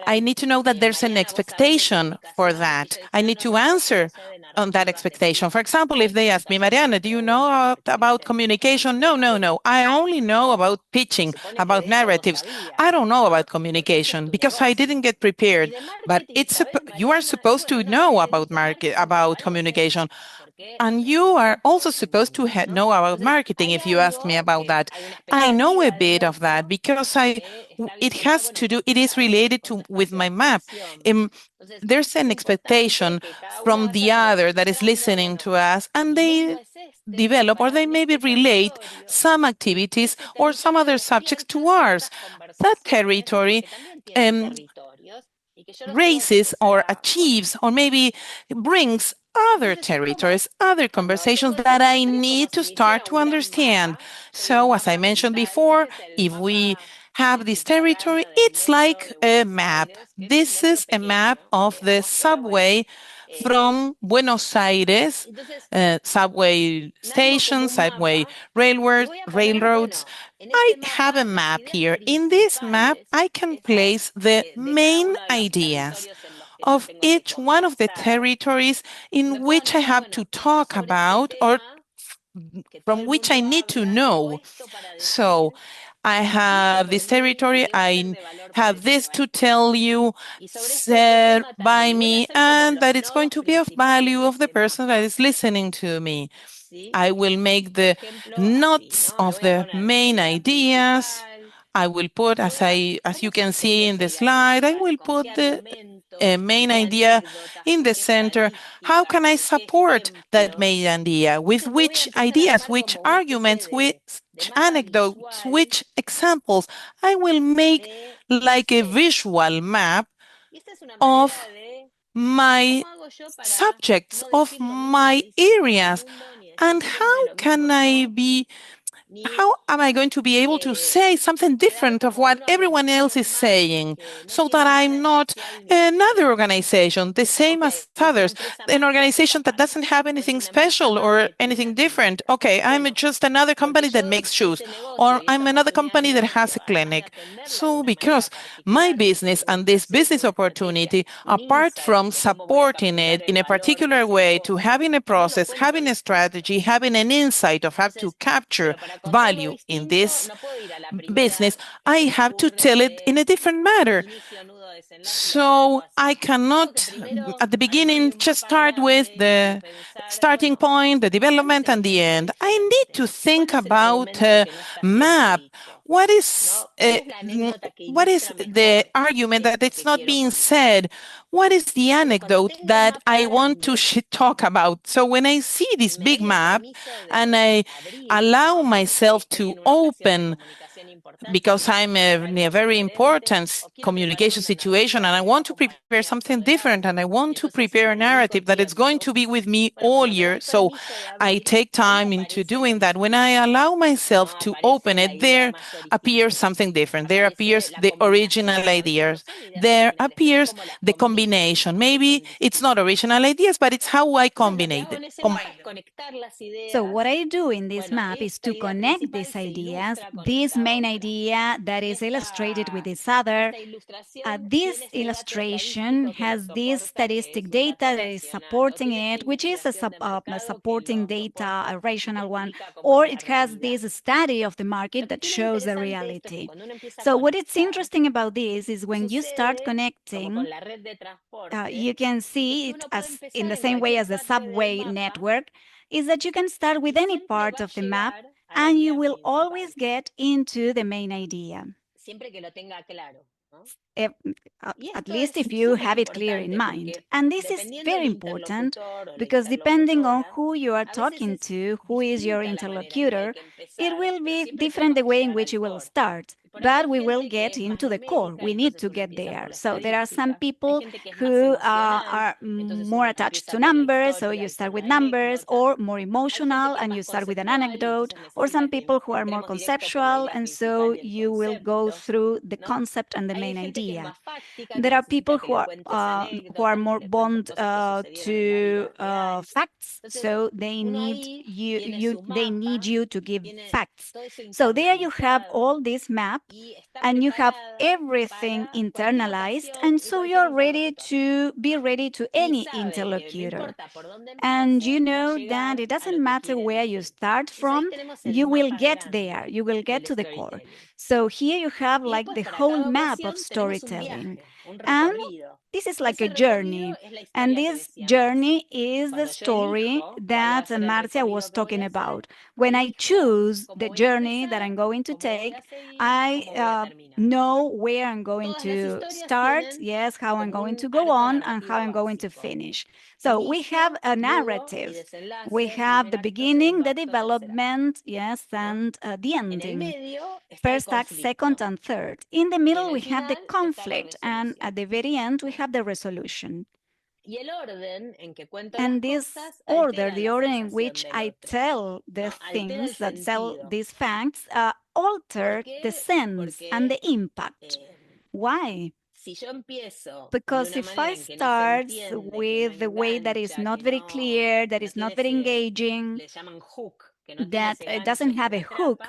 [SPEAKER 2] to know that there's an expectation for that. I need to answer on that expectation. For example, if they ask me, Mariana, do you know about communication? No, no, no. I only know about pitching, about narratives. I don't know about communication because I didn't get prepared. But you are supposed to know about communication. And you are also supposed to know about marketing if you ask me about that. I know a bit of that because it is related to with my map. There's an expectation from the other that is listening to us, and they develop or they maybe relate some activities or some other subjects to ours. That territory raises or achieves or maybe brings other territories, other conversations that I need to start to understand. So, as I mentioned before, if we have this territory, it's like a map. This is a map of the subway from Buenos Aires, subway stations, subway railroads. I have a map here. In this map, I can place the main ideas of each one of the territories in which I have to talk about or from which I need to know. So I have this territory, I have this to tell you, said by me, and that it's going to be of value of the person that is listening to me. I will make the notes of the main ideas. I will put, as you can see in the slide, I will put
[SPEAKER 1] main idea in the center, how can I support that main idea? With which ideas, which arguments, which anecdotes, which examples? I will make like a visual map of my subjects, of my areas, and how am I going to be able to say something different of what everyone else is saying so that I'm not another organization, the same as others, an organization that doesn't have anything special or anything different? Okay, I'm just another company that makes shoes, or I'm another company that has a clinic. So because my business and this business opportunity, apart from supporting it in a particular way to having a process, having a strategy, having an insight of how to capture value in this business, I have to tell it in a different manner. So I cannot, at the beginning, just start with the starting point, the development, and the end. I need to think about a map. What is the argument that it's not being said? What is the anecdote that I want to talk about? So when I see this big map and I allow myself to open, because I'm in a very important communication situation and I want to prepare something different and I want to prepare a narrative that is going to be with me all year. So I take time into doing that. When I allow myself to open it, there appears something different. There appears the original ideas. There appears the combination. Maybe it's not original ideas, but it's how I combine it.
[SPEAKER 4] So what I do in this map is to connect these ideas, this main idea that is illustrated with this other. This illustration has this statistic data that is supporting it, which is a supporting data, a rational one, or it has this study of the market that shows the reality. So what is interesting about this is when you start connecting, you can see it as in the same way as the subway network, is that you can start with any part of the map and you will always get into the main idea. At least if you have it clear in mind. And this is very important because depending on who you are talking to, who is your interlocutor, it will be different the way in which you will start. But we will get into the core. We need to get there. So there are some people who are more attached to numbers, so you start with numbers, or more emotional and you start with an anecdote, or some people who are more conceptual, and so you will go through the concept and the main idea. There are people who are more bound to facts, so they need you to give facts. So there you have all this map, and you have everything internalized, and so you're ready to any interlocutor. And you know that it doesn't matter where you start from, you will get there, you will get to the core. So here you have like the whole map of storytelling. And this is like a journey. And this journey is the story that Marcia was talking about. When I choose the journey that I'm going to take, I know where I'm going to start, yes, how I'm going to go on, and how I'm going to finish. So we have a narrative. We have the beginning, the development, yes, and the ending. First act, second, and third. In the middle, we have the conflict, and at the very end, we have the resolution. And this order, the order in which I tell the things, that tell these facts, alter the sense and the impact. Why? Because if I start with the way that is not very clear, that is not very engaging, that doesn't have a hook,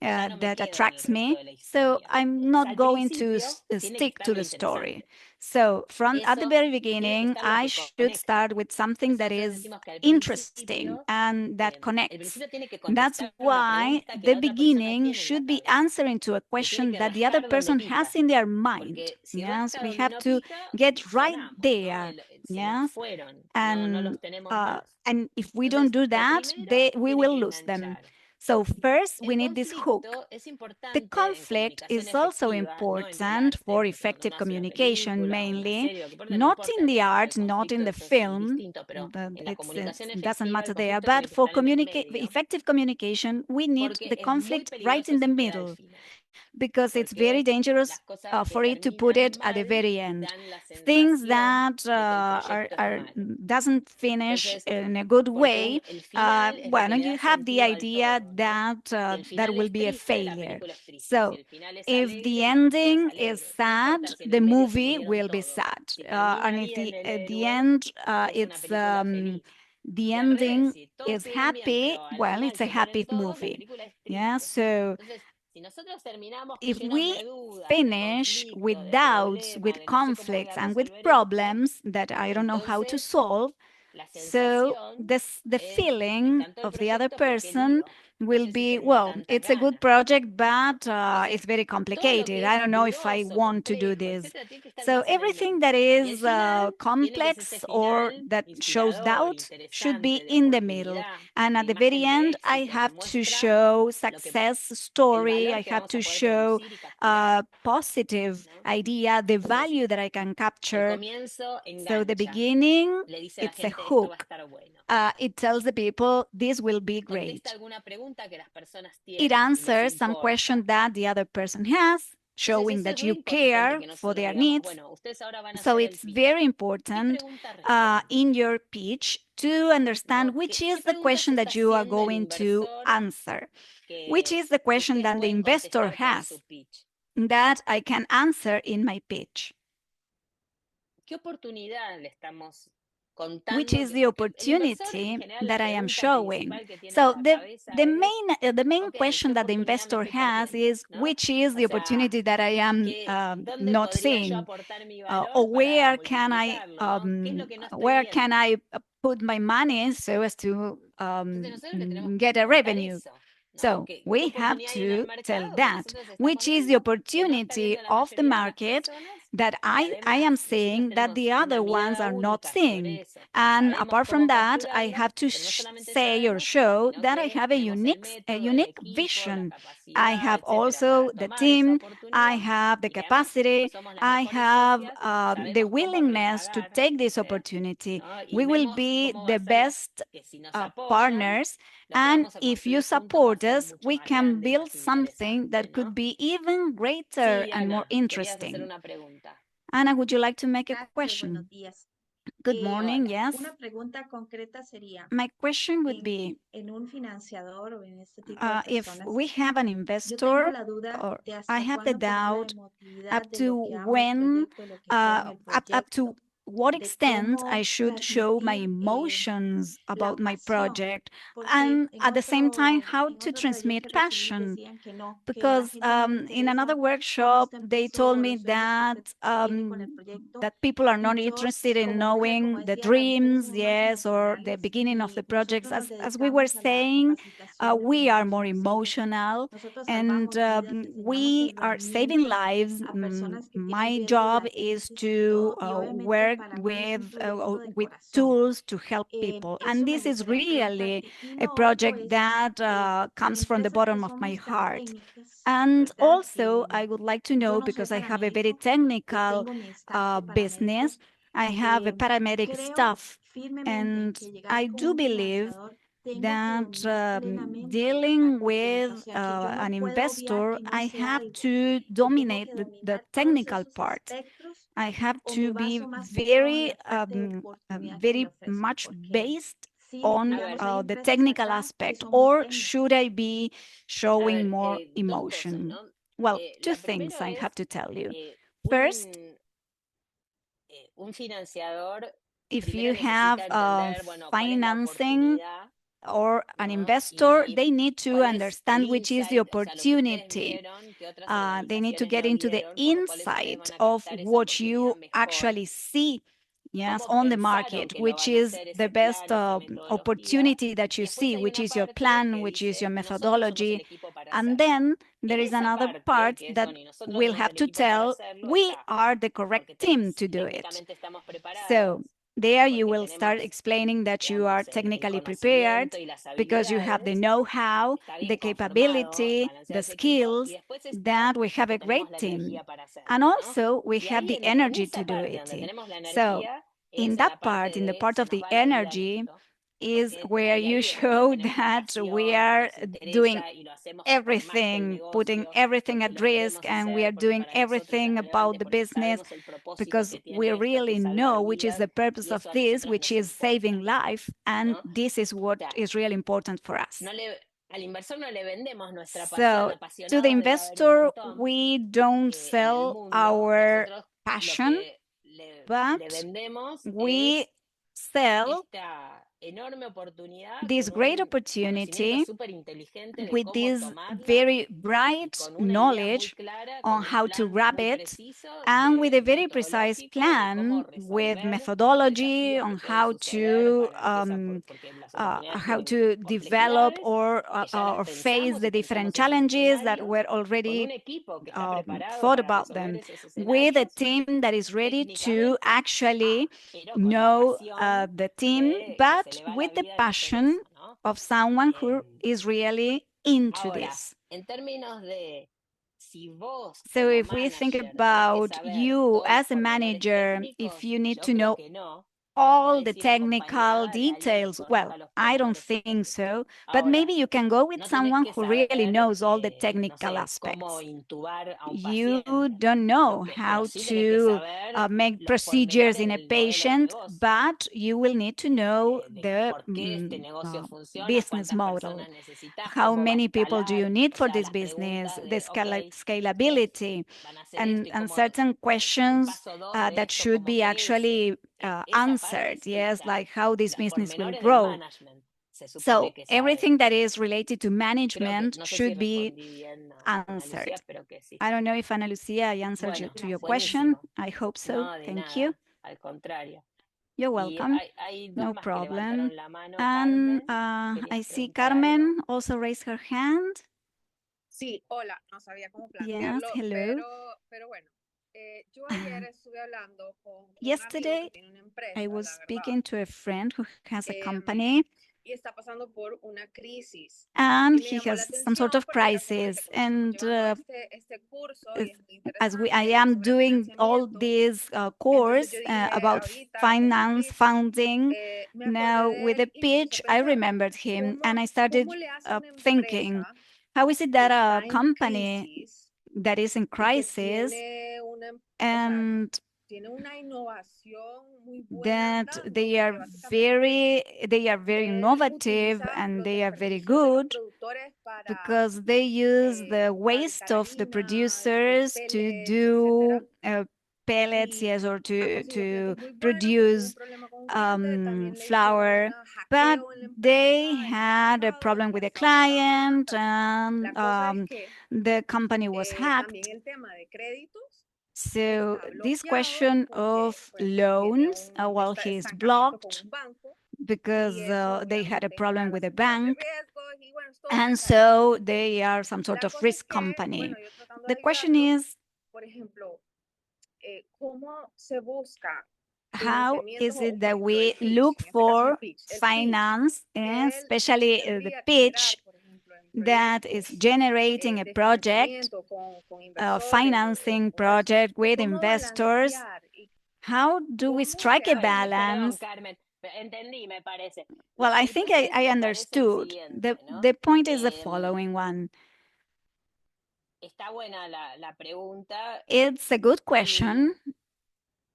[SPEAKER 4] that attracts me, so I'm not going to stick to the story. So at the very beginning, I should start with something that is interesting and that connects. That's why the beginning should be answering to a question that the other person has in their mind. Yes, we have to get right there. Yes, and if we don't do that, we will lose them. So first, we need this hook. The conflict is also important for effective communication, mainly, not in the art, not in the film, it doesn't matter there, but for effective communication, we need the conflict right in the middle, because it's very dangerous for it to put it at the very end. Things that doesn't finish in a good way, well, you have the idea that that will be a failure. So if the ending is sad, the movie will be sad. And if at the end the ending is happy, well, it's a happy movie. Yeah, so if we finish with doubts, with conflicts, and with problems that I don't know how to solve, so the feeling of the other person will be, well, it's a good project, but it's very complicated. I don't know if I want to do this. So everything that is complex or that shows doubt should be in the middle. And at the very end, I have to show success story. I have to show a positive idea, the value that I can capture. So the beginning, it's a hook. It tells the people this will be great. It answers some question that the other person has, showing that you care for their needs. So it's very important in your pitch to understand which is the question that you are going to answer, which is the question that the investor has that I can answer in my pitch. Which is the opportunity that I am showing. So the main question that the investor has is, which is the opportunity that I am not seeing, or where can I put my money so as to get a revenue. So we have to tell that, which is the opportunity of the market that I am seeing that the other ones are not seeing. And apart from that, I have to say or show that I have a unique vision. I have also the team, I have the capacity, I have the willingness to take this opportunity. We will be the best partners. And if you support us, we can build something that could be even greater and more interesting. Ana, would you like to make a question? Good morning, yes. My question would be, if we have an investor, or I have the doubt up to when, up to what extent I should show my emotions about my project, and at the same time, how to transmit passion. Because in another workshop, they told me that that people are not interested in knowing the dreams, yes, or the beginning of the projects. As we were saying, we are more emotional, and we are saving lives. My job is to work with tools to help people, and this is really a project that comes from the bottom of my heart. And also, I would like to know, because I have a very technical business, I have a paramedic staff, and I do believe that dealing with an investor, I have to dominate the technical part. I have to be very, very much based on the technical aspect, or should I be showing more emotion? Well, two things I have to tell you. First, if you have financing or an investor, they need to understand which is the opportunity. They need to get into the insight of what you actually see, yes, on the market, which is the best opportunity that you see, which is your plan, which is your methodology. And then there is another part that we'll have to tell, we are the correct team to do it. So There you will start explaining that you are technically prepared because you have the know-how, the capability, the skills, that we have a great team. And also we have the energy to do it. So in that part, in the part of the energy, is where you show that we are doing everything, putting everything at risk, and we are doing everything about the business because we really know which is the purpose of this, which is saving life, and this is what is really important for us. So to the investor, we don't sell our passion, but we sell this great opportunity with this very bright knowledge on how to wrap it, and with a very precise plan with methodology on how to develop or face the different challenges that were already thought about them, with a team that is ready to actually know the team, but with the passion of someone who is really into this. So if we think about you as a manager, if you need to know all the technical details, well, I don't think so, but maybe you can go with someone who really knows all the technical aspects. You don't know how to make procedures in a patient, but you will need to know the business model. How many people do you need for this business? The scalability, and certain questions that should be actually answered. Yes, like how this business will grow. So everything that is related to management should be answered. I don't know if Ana Lucia, I answered to your question. I hope so. Thank you. You're welcome. No problem. And I see Carmen also raised her hand.
[SPEAKER 5] Sí, hola, no sabía cómo plantearlo,
[SPEAKER 4] yes, hello.
[SPEAKER 5] pero bueno, yo ayer estuve hablando con
[SPEAKER 4] Yesterday,
[SPEAKER 5] un amigo que tiene una empresa,
[SPEAKER 4] I was
[SPEAKER 5] la verdad,
[SPEAKER 4] speaking to a friend who has a company,
[SPEAKER 5] y está pasando por una crisis.
[SPEAKER 4] and
[SPEAKER 5] Y me
[SPEAKER 4] he
[SPEAKER 5] llamó la
[SPEAKER 4] has some sort
[SPEAKER 5] atención
[SPEAKER 4] of
[SPEAKER 5] porque la persona
[SPEAKER 4] crisis.
[SPEAKER 5] que estamos
[SPEAKER 4] And
[SPEAKER 5] llevando este curso y es muy
[SPEAKER 4] as I
[SPEAKER 5] interesante
[SPEAKER 4] am
[SPEAKER 5] sobre
[SPEAKER 4] doing all
[SPEAKER 5] financiamiento,
[SPEAKER 4] this
[SPEAKER 5] entonces
[SPEAKER 4] course
[SPEAKER 5] yo dije
[SPEAKER 4] about
[SPEAKER 5] ahorita con esta
[SPEAKER 4] finance,
[SPEAKER 5] crisis,
[SPEAKER 4] funding,
[SPEAKER 5] me acordé
[SPEAKER 4] now
[SPEAKER 5] de
[SPEAKER 4] with a
[SPEAKER 5] él y me puse a
[SPEAKER 4] pitch, I
[SPEAKER 5] pensar,
[SPEAKER 4] remembered him, and I started
[SPEAKER 5] ¿cómo le hace una
[SPEAKER 4] thinking,
[SPEAKER 5] empresa
[SPEAKER 4] how is it
[SPEAKER 5] que
[SPEAKER 4] that a
[SPEAKER 5] está en
[SPEAKER 4] company
[SPEAKER 5] crisis
[SPEAKER 4] that is in
[SPEAKER 5] y que
[SPEAKER 4] crisis
[SPEAKER 5] tiene una,
[SPEAKER 4] and
[SPEAKER 5] tiene una innovación muy buena
[SPEAKER 4] that
[SPEAKER 5] andando,
[SPEAKER 4] they are
[SPEAKER 5] porque básicamente
[SPEAKER 4] very
[SPEAKER 5] él
[SPEAKER 4] innovative
[SPEAKER 5] utiliza
[SPEAKER 4] and
[SPEAKER 5] los
[SPEAKER 4] they are very
[SPEAKER 5] desperdicios de los
[SPEAKER 4] good
[SPEAKER 5] productores para
[SPEAKER 4] because they use the waste
[SPEAKER 5] fabricar
[SPEAKER 4] of the
[SPEAKER 5] harina,
[SPEAKER 4] producers to
[SPEAKER 5] pellets,
[SPEAKER 4] do
[SPEAKER 5] etcétera.
[SPEAKER 4] pellets,
[SPEAKER 5] Y
[SPEAKER 4] yes, or
[SPEAKER 5] consiguió
[SPEAKER 4] to
[SPEAKER 5] clientes muy buenos, pero tuvo un
[SPEAKER 4] produce
[SPEAKER 5] problema con un cliente, también le
[SPEAKER 4] flour,
[SPEAKER 5] hicieron
[SPEAKER 4] but
[SPEAKER 5] hackeo en la
[SPEAKER 4] they
[SPEAKER 5] empresa el año
[SPEAKER 4] had a
[SPEAKER 5] pasado,
[SPEAKER 4] problem
[SPEAKER 5] el
[SPEAKER 4] with a
[SPEAKER 5] pasado nada
[SPEAKER 4] client
[SPEAKER 5] más.
[SPEAKER 4] and
[SPEAKER 5] La cosa es que
[SPEAKER 4] the company was hacked.
[SPEAKER 5] también el tema de créditos
[SPEAKER 4] So
[SPEAKER 5] está
[SPEAKER 4] this
[SPEAKER 5] bloqueado
[SPEAKER 4] question
[SPEAKER 5] porque
[SPEAKER 4] of
[SPEAKER 5] pues tiene
[SPEAKER 4] loans,
[SPEAKER 5] un
[SPEAKER 4] well, he's
[SPEAKER 5] estancamiento con
[SPEAKER 4] blocked
[SPEAKER 5] un banco
[SPEAKER 4] because
[SPEAKER 5] y eso
[SPEAKER 4] they had a
[SPEAKER 5] obviamente
[SPEAKER 4] problem
[SPEAKER 5] genera
[SPEAKER 4] with a
[SPEAKER 5] asignación de
[SPEAKER 4] bank,
[SPEAKER 5] riesgos y bueno, es todo un
[SPEAKER 4] and
[SPEAKER 5] enredo.
[SPEAKER 4] so they are some sort
[SPEAKER 5] La
[SPEAKER 4] of
[SPEAKER 5] cosa es
[SPEAKER 4] risk
[SPEAKER 5] que,
[SPEAKER 4] company.
[SPEAKER 5] bueno, yo tratando
[SPEAKER 4] The
[SPEAKER 5] de
[SPEAKER 4] question
[SPEAKER 5] ayudarlo,
[SPEAKER 4] is,
[SPEAKER 5] por ejemplo, ¿cómo se busca
[SPEAKER 4] how is
[SPEAKER 5] financiamiento?
[SPEAKER 4] it
[SPEAKER 5] O, por
[SPEAKER 4] that
[SPEAKER 5] ejemplo,
[SPEAKER 4] we
[SPEAKER 5] el pitch,
[SPEAKER 4] look
[SPEAKER 5] en este caso
[SPEAKER 4] for
[SPEAKER 5] el pitch,
[SPEAKER 4] finance, and
[SPEAKER 5] él
[SPEAKER 4] especially the
[SPEAKER 5] tendría que
[SPEAKER 4] pitch
[SPEAKER 5] mirar, por ejemplo, en
[SPEAKER 4] that is
[SPEAKER 5] proyectos
[SPEAKER 4] generating a
[SPEAKER 5] de
[SPEAKER 4] project,
[SPEAKER 5] financiamiento con inversores
[SPEAKER 4] financing
[SPEAKER 5] o eso.
[SPEAKER 4] project with
[SPEAKER 5] ¿Cómo
[SPEAKER 4] investors?
[SPEAKER 5] balancear y
[SPEAKER 4] How do we
[SPEAKER 5] cómo
[SPEAKER 4] strike
[SPEAKER 5] se
[SPEAKER 4] a
[SPEAKER 5] hace?
[SPEAKER 4] balance?
[SPEAKER 3] Carmen, entendí, me parece.
[SPEAKER 4] Well, I
[SPEAKER 3] El
[SPEAKER 4] think
[SPEAKER 3] punto
[SPEAKER 4] I
[SPEAKER 3] me parece el
[SPEAKER 4] understood.
[SPEAKER 3] siguiente, ¿no?
[SPEAKER 4] The point is the following one.
[SPEAKER 3] Está buena la pregunta.
[SPEAKER 4] It's a good question.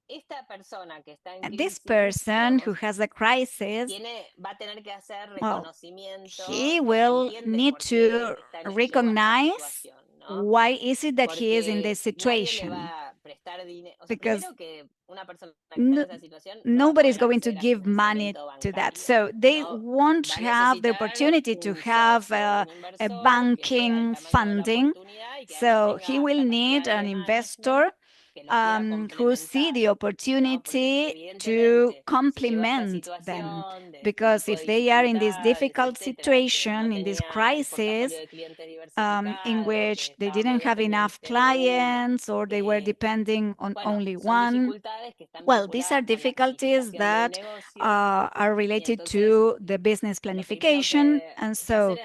[SPEAKER 3] Esta persona que está en
[SPEAKER 4] And this
[SPEAKER 3] crisis,
[SPEAKER 4] person
[SPEAKER 3] digamos,
[SPEAKER 4] who has a crisis,
[SPEAKER 3] va a tener que hacer
[SPEAKER 4] well,
[SPEAKER 3] reconocimiento,
[SPEAKER 4] he
[SPEAKER 3] de que
[SPEAKER 4] will
[SPEAKER 3] entiende
[SPEAKER 4] need
[SPEAKER 3] por qué
[SPEAKER 4] to
[SPEAKER 3] está en
[SPEAKER 4] recognize
[SPEAKER 3] esta situación, ¿no?
[SPEAKER 4] why is it that he is in
[SPEAKER 3] Porque
[SPEAKER 4] this
[SPEAKER 3] nadie le
[SPEAKER 4] situation.
[SPEAKER 3] va a prestar dinero. O sea,
[SPEAKER 4] Because
[SPEAKER 3] primero que una persona que está en esa situación no va a
[SPEAKER 4] nobody's
[SPEAKER 3] poder
[SPEAKER 4] going to
[SPEAKER 3] acceder a
[SPEAKER 4] give money
[SPEAKER 3] financiamiento
[SPEAKER 4] to that.
[SPEAKER 3] bancario,
[SPEAKER 4] So they
[SPEAKER 3] ¿no?
[SPEAKER 4] won't
[SPEAKER 3] Va a
[SPEAKER 4] have the
[SPEAKER 3] necesitar
[SPEAKER 4] opportunity to
[SPEAKER 3] un
[SPEAKER 4] have
[SPEAKER 3] socio, un
[SPEAKER 4] a
[SPEAKER 3] inversor que sea del
[SPEAKER 4] banking
[SPEAKER 3] tamaño de la
[SPEAKER 4] funding.
[SPEAKER 3] oportunidad y que además
[SPEAKER 4] So he
[SPEAKER 3] tenga
[SPEAKER 4] will need
[SPEAKER 3] capacidades
[SPEAKER 4] an
[SPEAKER 3] de
[SPEAKER 4] investor
[SPEAKER 3] management
[SPEAKER 4] who see the opportunity to complement them. Because if they are in this difficult situation, in this crisis, in which they didn't have enough clients or they were depending on only one, well, these are difficulties that are related to the business planification. And so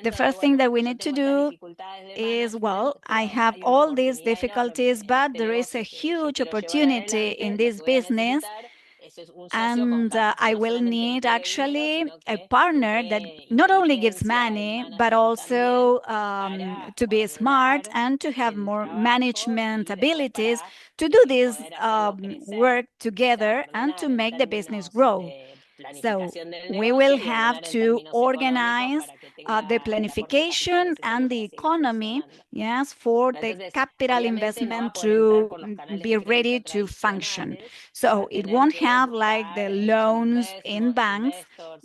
[SPEAKER 4] the first thing that we need to do is, well, I have all these difficulties, but there is a huge opportunity in this business. And I will need actually a partner that not only gives money, but also to be smart and to have more management abilities to do this work together and to make the business grow. So we will have to organize the planification and the economy, yes, for the capital investment to be ready to function. So it won't have like the loans in banks.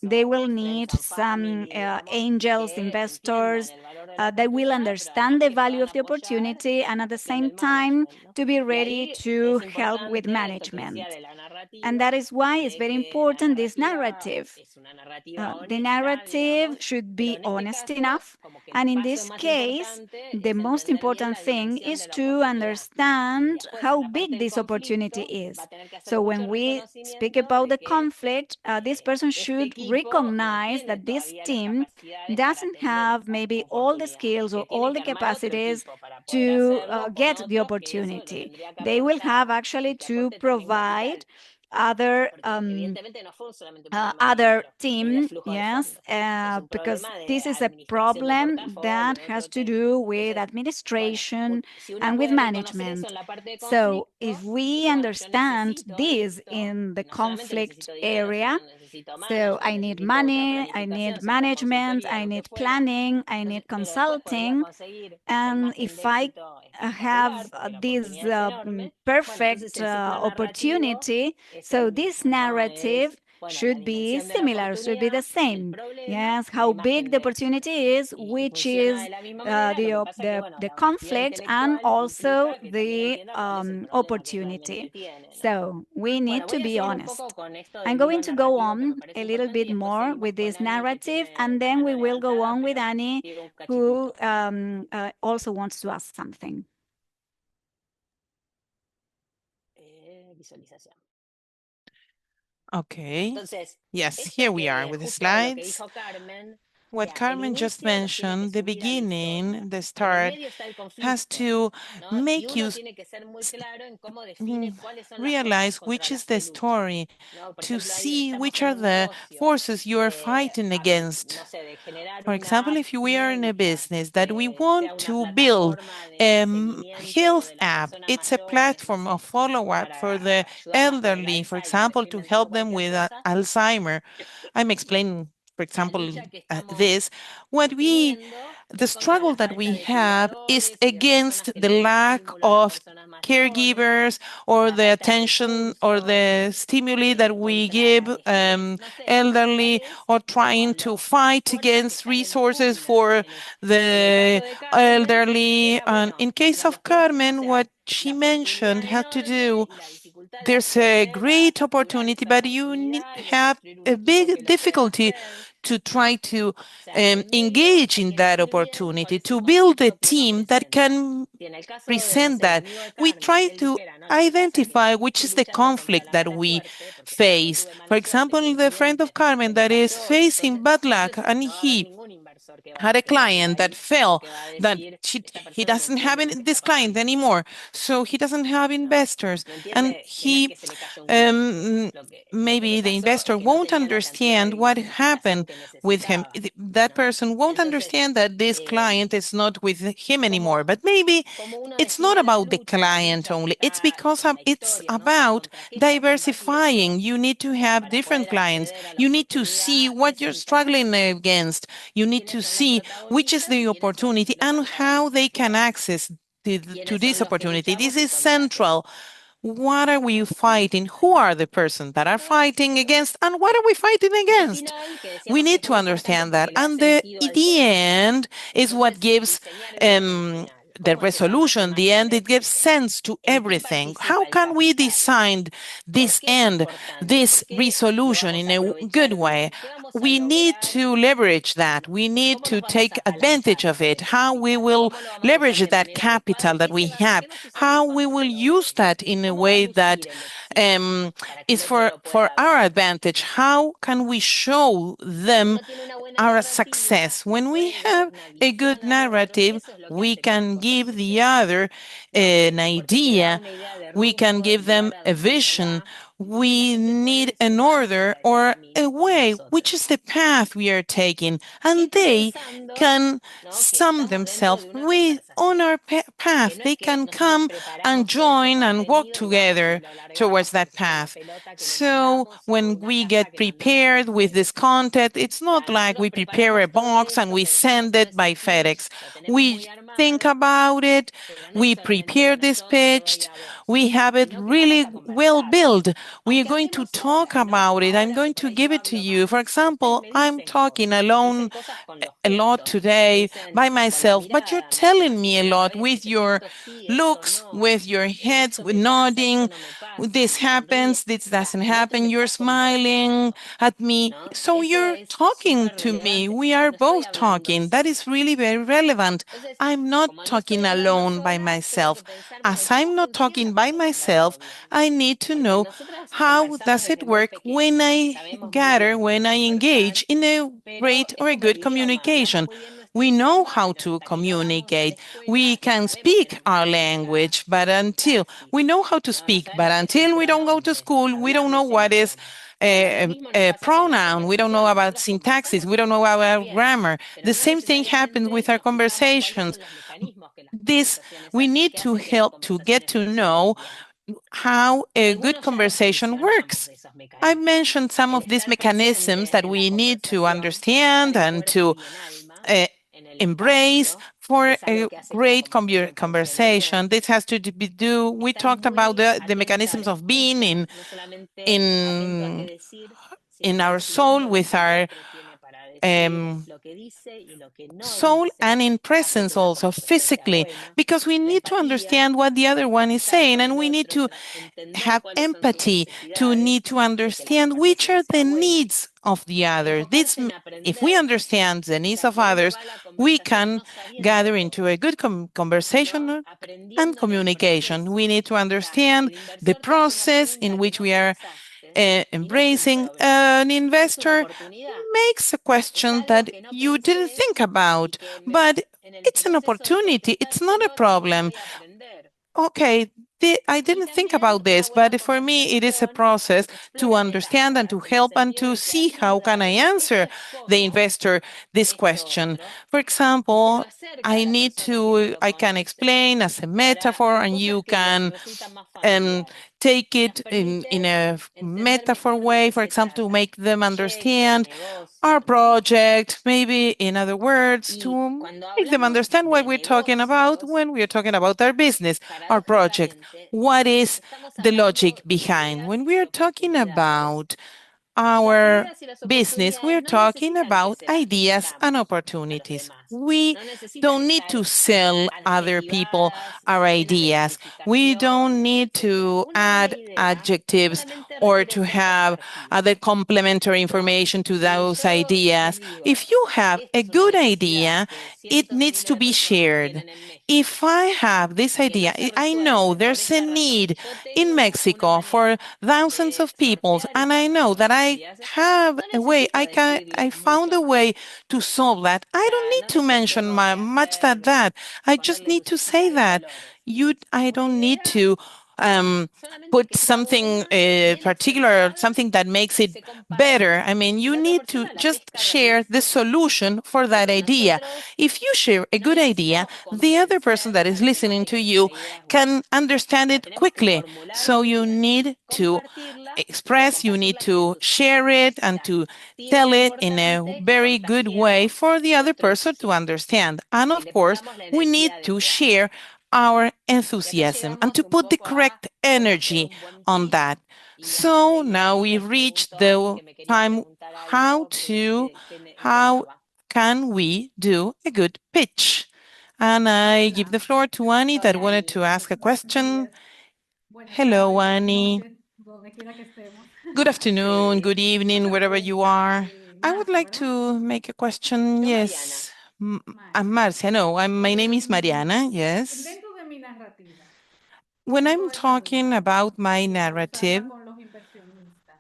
[SPEAKER 4] They will need some angels, investors that will understand the value of the opportunity and at the same time to be ready to help with management. And that is why it's very important, this narrative. The narrative should be honest enough. And in this case, the most important thing is to understand how big this opportunity is. So when we speak about the conflict, this person should recognize that this team doesn't have maybe all the skills or all the capacities to get the opportunity. They will have actually to provide other team, yes, because this is a problem that has to do with administration and with management. So if we understand this in the conflict area, so I need money, I need management, I need planning, I need consulting, and if I have this perfect opportunity, so this narrative should be similar, should be the same. Yes, how big the opportunity is, which is the conflict and also the opportunity. So we need to be honest. I'm going to go on a little bit more with this narrative, and then we will go on with Annie, who also wants to ask something.
[SPEAKER 2] Okay. Yes, here we are with the slides. What Carmen just mentioned, the beginning, the start, has to make you realize which is the story, to see which are the forces you are fighting against. For example, if we are in a business that we want to build a health app, it's a platform of follow-up for the elderly, for example, to help them with Alzheimer. I'm explaining, for example, this. The struggle that we have is against the lack of caregivers or the attention or the stimuli that we give elderly, or trying to fight against resources for the elderly. And in case of Carmen, what she mentioned had to do, there's a great opportunity, but you have a big difficulty to try to engage in that opportunity, to build a team that can present that. We try to identify which is the conflict that we face. For example, the friend of Carmen that is facing bad luck, and he had a client that fell, that he doesn't have this client anymore, so he doesn't have investors, and he maybe the investor won't understand what happened with him. That person won't understand that this client is not with him anymore. But maybe it's not about the client only. It's because it's about diversifying. You need to have different clients. You need to see what you're struggling against. You need to see which is the opportunity and how they can access to this opportunity. This is central. What are we fighting? Who are the persons that are fighting against, and what are we fighting against? We need to understand that. And the end is what gives
[SPEAKER 1] the resolution, the end, it gives sense to everything. How can we design this end, this resolution in a good way? We need to leverage that. We need to take advantage of it. How we will leverage that capital that we have, how we will use that in a way that is for our advantage. How can we show them our success? When we have a good narrative, we can give the other an idea, we can give them a vision. We need an order or a way, which is the path we are taking, and they can sum themselves on our path. They can come and join and walk together towards that path. So when we get prepared with this content, it's not like we prepare a box and we send it by FedEx. We think about it, we prepare this pitch, we have it really well built. We are going to talk about it. I'm going to give it to you. For example, I'm talking alone a lot today by myself, but you're telling me a lot with your looks, with your heads, with nodding. This happens, this doesn't happen. You're smiling at me. So you're talking to me. We are both talking. That is really very relevant. I'm not talking alone by myself. As I'm not talking by myself, I need to know how does it work when I gather, when I engage in a great or a good communication. We know how to communicate. We can speak our language, but until we know how to speak, but until we don't go to school, we don't know what is a pronoun. We don't know about syntaxes. We don't know about grammar. The same thing happens with our conversations. This, we need to help to get to know how a good conversation works. I mentioned some of these mechanisms that we need to understand and to embrace for a great conversation. This has to be we talked about the mechanisms of being in in our soul, with our soul, and in presence also physically, because we need to understand what the other one is saying, and we need to have empathy, to need to understand which are the needs of the other. If we understand the needs of others, we can gather into a good conversation and communication. We need to understand the process in which we are embracing. An investor makes a question that you didn't think about, but it's an opportunity. It's not a problem. Okay, I didn't think about this, but for me, it is a process to understand and to help and to see how can I answer the investor this question. For example, I can explain as a metaphor, and you can take it in a metaphor way, for example, to make them understand our project, maybe in other words, to make them understand what we're talking about when we're talking about our business, our project. What is the logic behind? When we're talking about our business, we're talking about ideas and opportunities. We don't need to sell other people our ideas. We don't need to add adjectives or to have other complementary information to those ideas. If you have a good idea, it needs to be shared. If I have this idea, I know there's a need in Mexico for thousands of people, and I know that I have a way, I found a way to solve that. I don't need to mention much that. I just need to say that. I don't need to put something particular, something that makes it better. I mean, you need to just share the solution for that idea. If you share a good idea, the other person that is listening to you can understand it quickly. So you need to express, you need to share it and to tell it in a very good way for the other person to understand. And of course, we need to share our enthusiasm and to put the correct energy on that. So now we reached the time how can we do a good pitch?
[SPEAKER 2] And I give the floor to Annie that wanted to ask a question. Hello, Annie. Good afternoon, good evening, wherever you are. I would like to make a question. Yes. I'm Marcia. No, my name is Mariana. Yes. When I'm talking about my narrative,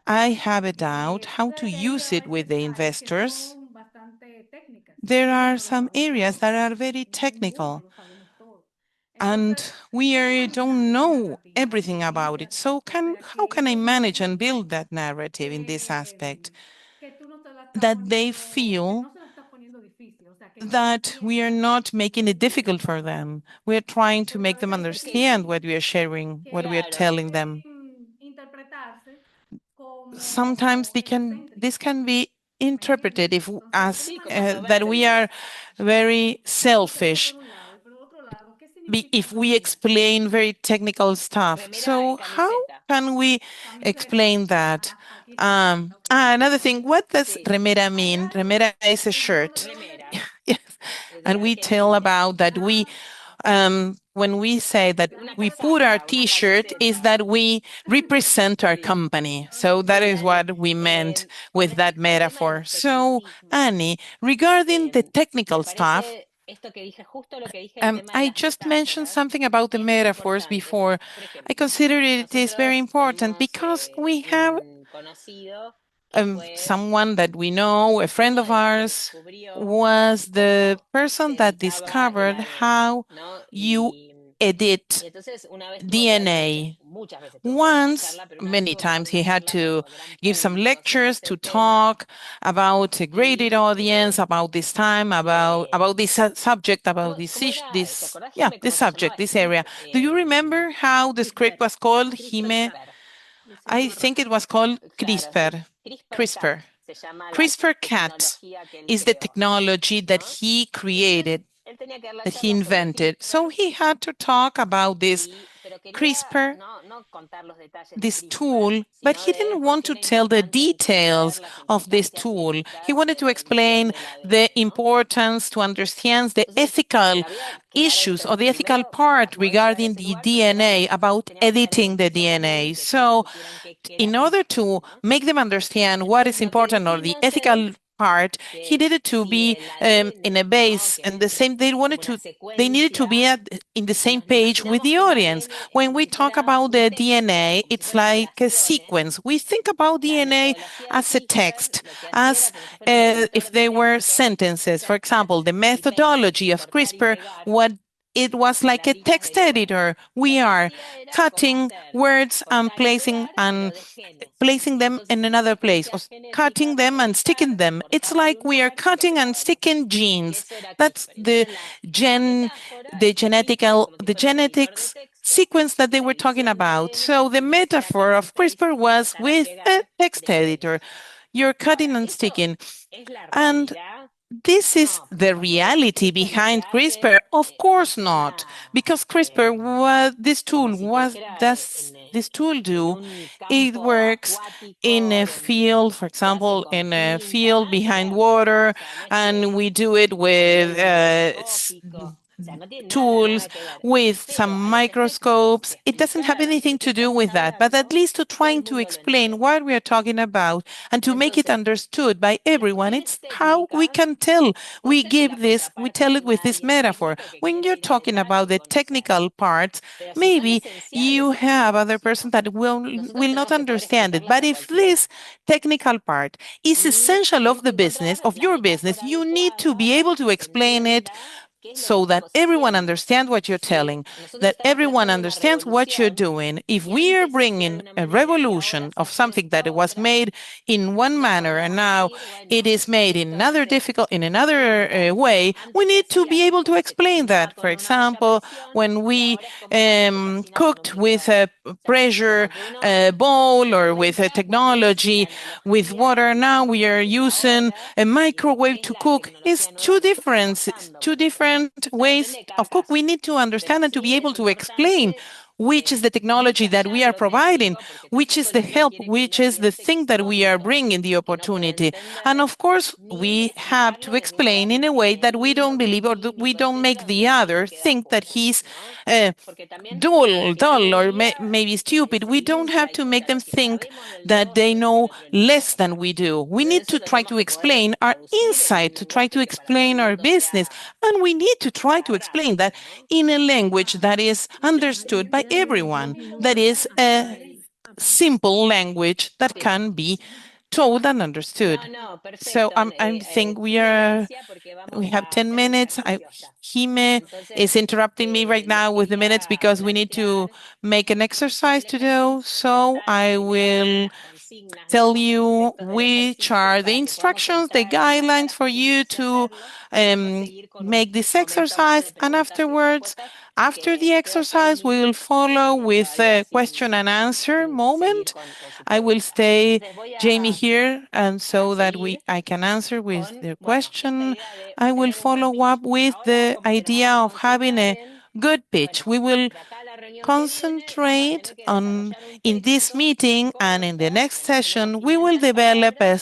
[SPEAKER 2] I have a doubt how to use it with the investors. There are some areas that are very technical, and we don't know everything about it. So how can I manage and build that narrative in this aspect that they feel that we are not making it difficult for them? We are trying to make them understand what we are sharing, what we are telling them. Sometimes this can be interpreted as that we are very selfish if we explain very technical stuff. So how can we explain that? Another thing, what does remera mean? Remera is a shirt. Yes. And we tell about that when we say that we put our T-shirt is that we represent our company. So that is what we meant with that metaphor. So Annie, regarding the technical stuff, I just mentioned something about the metaphors before. I consider it is very important because we have someone that we know, a friend of ours, was the person that discovered how you edit DNA. Once, many times, he had to give some lectures to talk about a graded audience, about this time, about this subject, about this subject, this area. Do you remember how the script was called, Jime? I think it was called CRISPR. CRISPR. CRISPR-Cat is the technology that he created, that he invented. So he had to talk about this CRISPR, this tool, but he didn't want to tell the details of this tool. He wanted to explain the importance to understand the ethical issues or the ethical part regarding the DNA, about editing the DNA. So in order to make them understand what is important or the ethical part, he needed to be in a base and the same. They needed to be in the same page with the audience. When we talk about the DNA, it's like a sequence. We think about DNA as a text, as if they were sentences. For example, the methodology of CRISPR, what it was like a text editor. We are cutting words and placing them in another place, or cutting them and sticking them. It's like we are cutting and sticking genes. That's the genetics sequence that they were talking about. So the metaphor of CRISPR was with a text editor. You're cutting and sticking. And this is the reality behind CRISPR? Of course not, because CRISPR, what this tool does this tool do? It works in a field, for example, in a field behind water, and we do it with tools, with some microscopes. It doesn't have anything to do with that, but at least to trying to explain what we are talking about and to make it understood by everyone. It's how we can tell. We tell it with this metaphor. When you're talking about the technical parts, maybe you have other person that will not understand it. But if this technical part is essential of the business, of your business, you need to be able to explain it so that everyone understands what you're telling, that everyone understands what you're doing. If we are bringing a revolution of something that it was made in one manner and now it is made in another way, we need to be able to explain that. For example, when we cooked with a pressure bowl or with a technology with water, now we are using a microwave to cook. It's two different ways of cook. We need to understand and to be able to explain
[SPEAKER 1] which is the technology that we are providing, which is the help, which is the thing that we are bringing the opportunity. And of course, we have to explain in a way that we don't believe or we don't make the other think that he's dull, or maybe stupid. We don't have to make them think that they know less than we do. We need to try to explain our insight, to try to explain our business, and we need to try to explain that in a language that is understood by everyone, that is a simple language that can be told and understood. So I think we have 10 minutes. Jime is interrupting me right now with the minutes because we need to make an exercise to do. So I will tell you which are the instructions, the guidelines for you to make this exercise. And afterwards, after the exercise, we will follow with a question and answer moment. I will stay, Jamie, here, and so that I can answer with the question. I will follow up with the idea of having a good pitch. We will concentrate on in this meeting, and in the next session we will develop a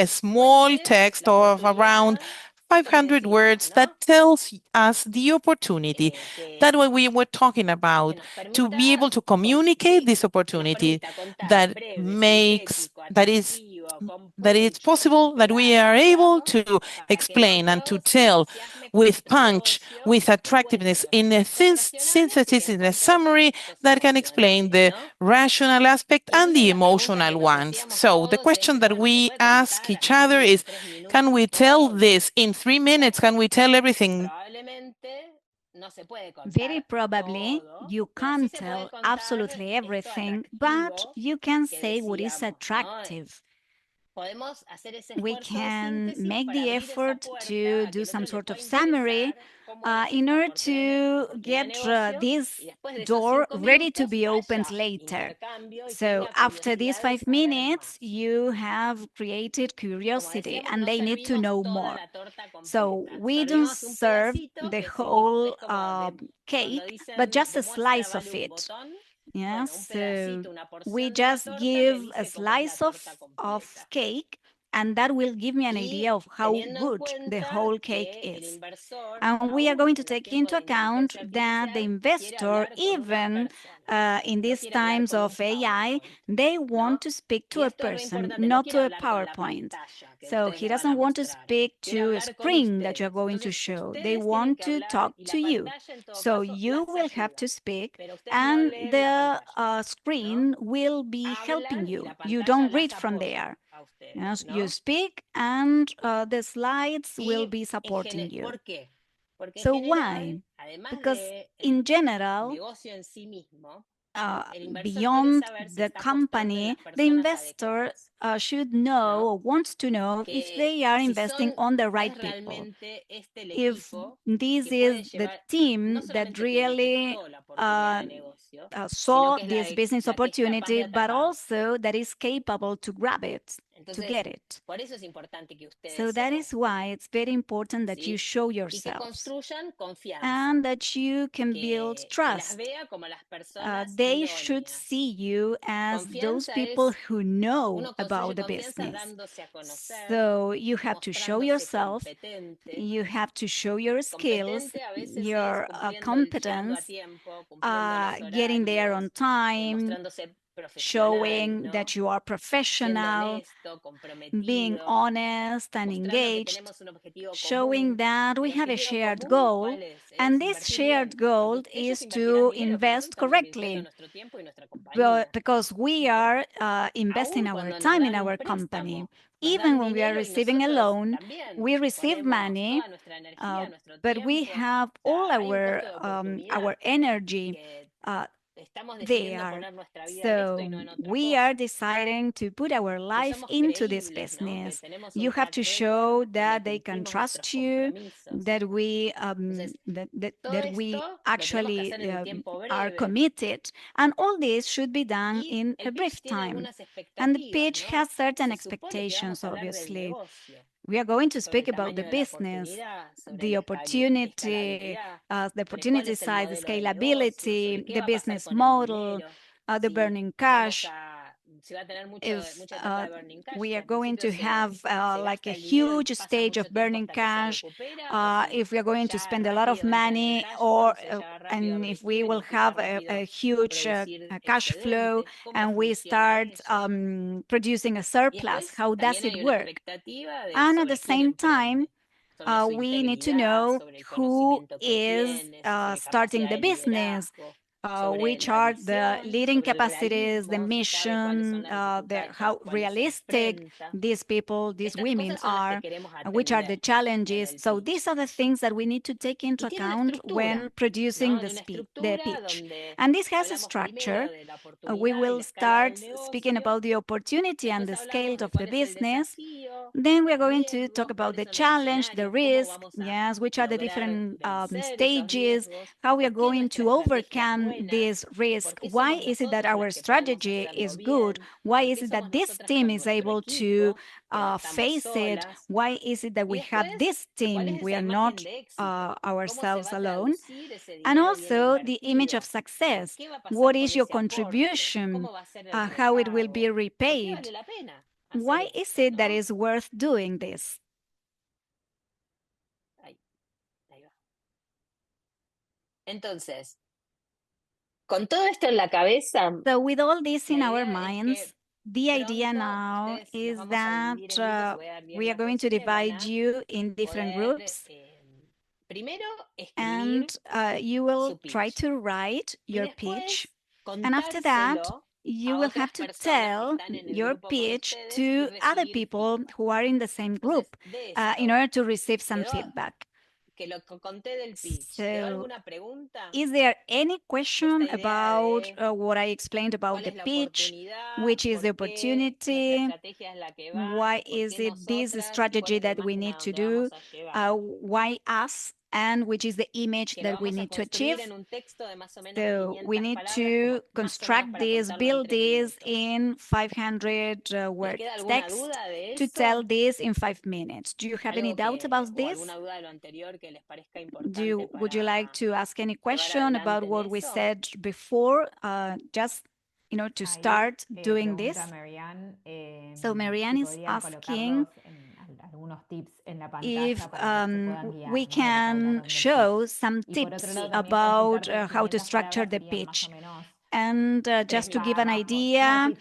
[SPEAKER 1] small text of around 500 words that tells us the opportunity that what we were talking about, to be able to communicate this opportunity that it's possible that we are able to explain and to tell with punch, with attractiveness, in a synthesis, in a summary that can explain the rational aspect and the emotional ones. So the question that we ask each other is, can we tell this in 3 minutes? Can we tell everything?
[SPEAKER 4] Very probably you can't tell absolutely everything, but you can say what is attractive. We can make the effort to do some sort of summary in order to get this door ready to be opened later. So after these 5 minutes, you have created curiosity and they need to know more. So we don't serve the whole cake, but just a slice of it. Yeah, so we just give a slice of cake, and that will give me an idea of how good the whole cake is. And we are going to take into account that the investor, even in these times of AI, they want to speak to a person, not to a PowerPoint. So he doesn't want to speak to a screen that you're going to show. They want to talk to you. So you will have to speak, and the screen will be helping you. You don't read from there. Yes, you speak, and the slides will be supporting you. So why? Because in general, beyond the company, the investor should know or wants to know if they are investing on the right people. If this is the team that really saw this business opportunity, but also that is capable to grab it, to get it. So that is why it's very important that you show yourselves and that you can build trust. They should see you as those people who know about the business. So you have to show yourself, you have to show your skills, your competence, getting there on time, showing that you are professional, being honest and engaged, showing that we have a shared goal, and this shared goal is to invest correctly, because we are investing our time in our company. Even when we are receiving a loan, we receive money, but we have all our energy there. So we are deciding to put our life into this business. You have to show that they can trust you, that we actually are committed, and all this should be done in a brief time. And the pitch has certain expectations, obviously. we are going to speak about the business, the opportunity, the opportunity side, the scalability, the business model, the burning cash. If we are going to have like a huge stage of burning cash, if we are going to spend a lot of money, or and if we will have a huge cash flow and we start producing a surplus, how does it work? And at the same time, we need to know who is starting the business, which are the leading capacities, the mission, how realistic these people, these women are, which are the challenges. So these are the things that we need to take into account when producing the pitch. And this has a structure. We will start speaking about the opportunity and the scale of the business. Then we are going to talk about the challenge, the risk, yes, which are the different stages, how we are going to overcome this risk. Why is it that our strategy is good? Why is it that this team is able to face it? Why is it that we have this team? We are not ourselves alone. And also the image of success. What is your contribution? How it will be repaid? Why is it that is worth doing this?
[SPEAKER 3] Entonces, con todo esto en la cabeza,
[SPEAKER 4] so with all this in our minds, the idea now is that we are going to divide you in different groups. And you will try to write your pitch. And after that, you will have to tell your pitch to other people who are in the same group in order to receive some feedback. So, is there any question about what I explained about the pitch, which is the opportunity? Why is it this strategy that we need to do? Why us? And which is the image that we need to achieve? So we need to construct this, build this in 500 word text to tell this in 5 minutes. Do you have any doubt about this? Would you like to ask any question about what we said before, just to start doing this? So Marianne is asking if we can show some tips about how to structure the pitch. And just to give an idea,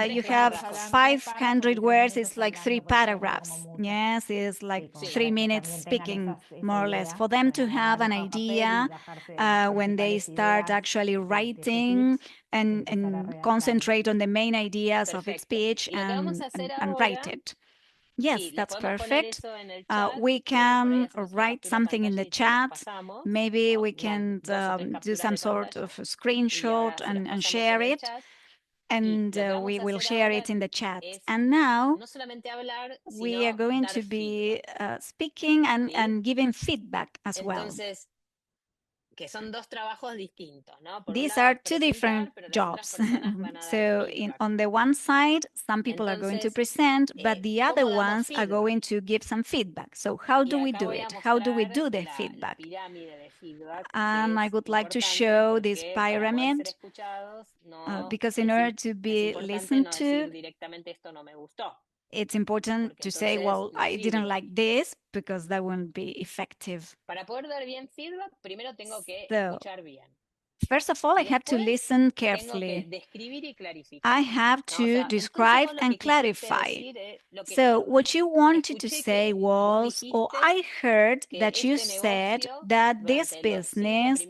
[SPEAKER 4] you have 500 words, it's like 3 paragraphs. Yes, it's like 3 minutes speaking, more or less, for them to have an idea when they start actually writing and concentrate on the main ideas of its speech and write it. Yes, that's perfect. We can write something in the chat. Maybe we can do some sort of a screenshot and share it. And we will share it in the chat. And now we are going to be speaking and giving feedback as well. These are 2 different jobs. So on the one side, some people are going to present, but the other ones are going to give some feedback. So how do we do it? How do we do the feedback? And I would like to show this pyramid because in order to be listened to, it's important to say, well, I didn't like this because that wouldn't be effective. So, first of all, I have to listen carefully. I have to describe and clarify. So what you wanted to say was, or I heard that you said that this business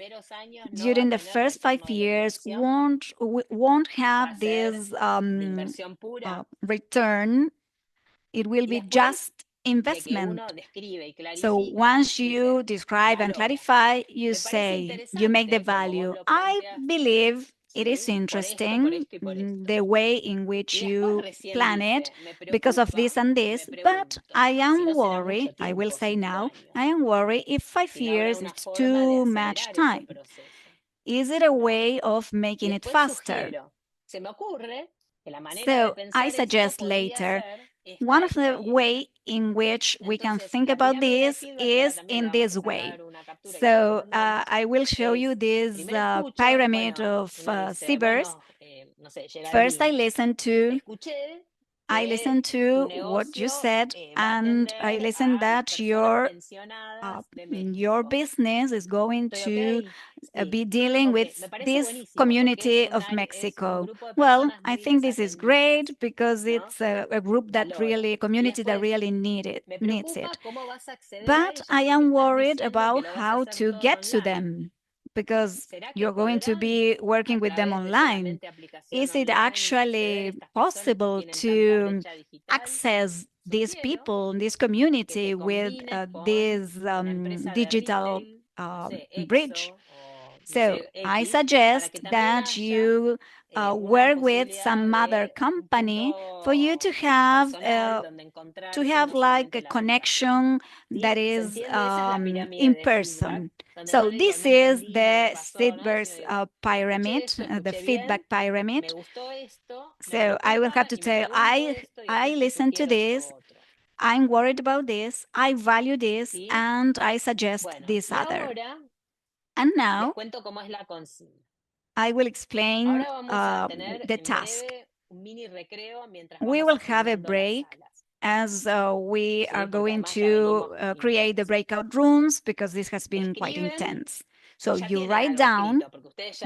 [SPEAKER 4] during the first 5 years won't have this return. It will be just investment. So once you describe and clarify, you say, you make the value. I believe it is interesting the way in which you plan it because of this and this, but I am worried, I will say now, I am worried if 5 years is too much time. Is it a way of making it faster? So I suggest later, One of the way in which we can think about this is in this way. So I will show you this pyramid of seabirds. First, I listen to what you said, and I listen that your business is going to be dealing with this community of Mexico. Well, I think this is great because it's a group that really, community that really needs it. But I am worried about how to get to them because you're going to be working with them online. Is it actually possible to access these people, this community with this digital bridge? So I suggest that you work with some mother company for you to have like a connection that is in person. So this is the Sidberg's pyramid, the feedback pyramid. So I will have to tell, I listen to this, I'm worried about this, I value this, and I suggest this other. And now I will explain the task. We will have a break as we are going to create the breakout rooms because this has been quite intense. So you write down,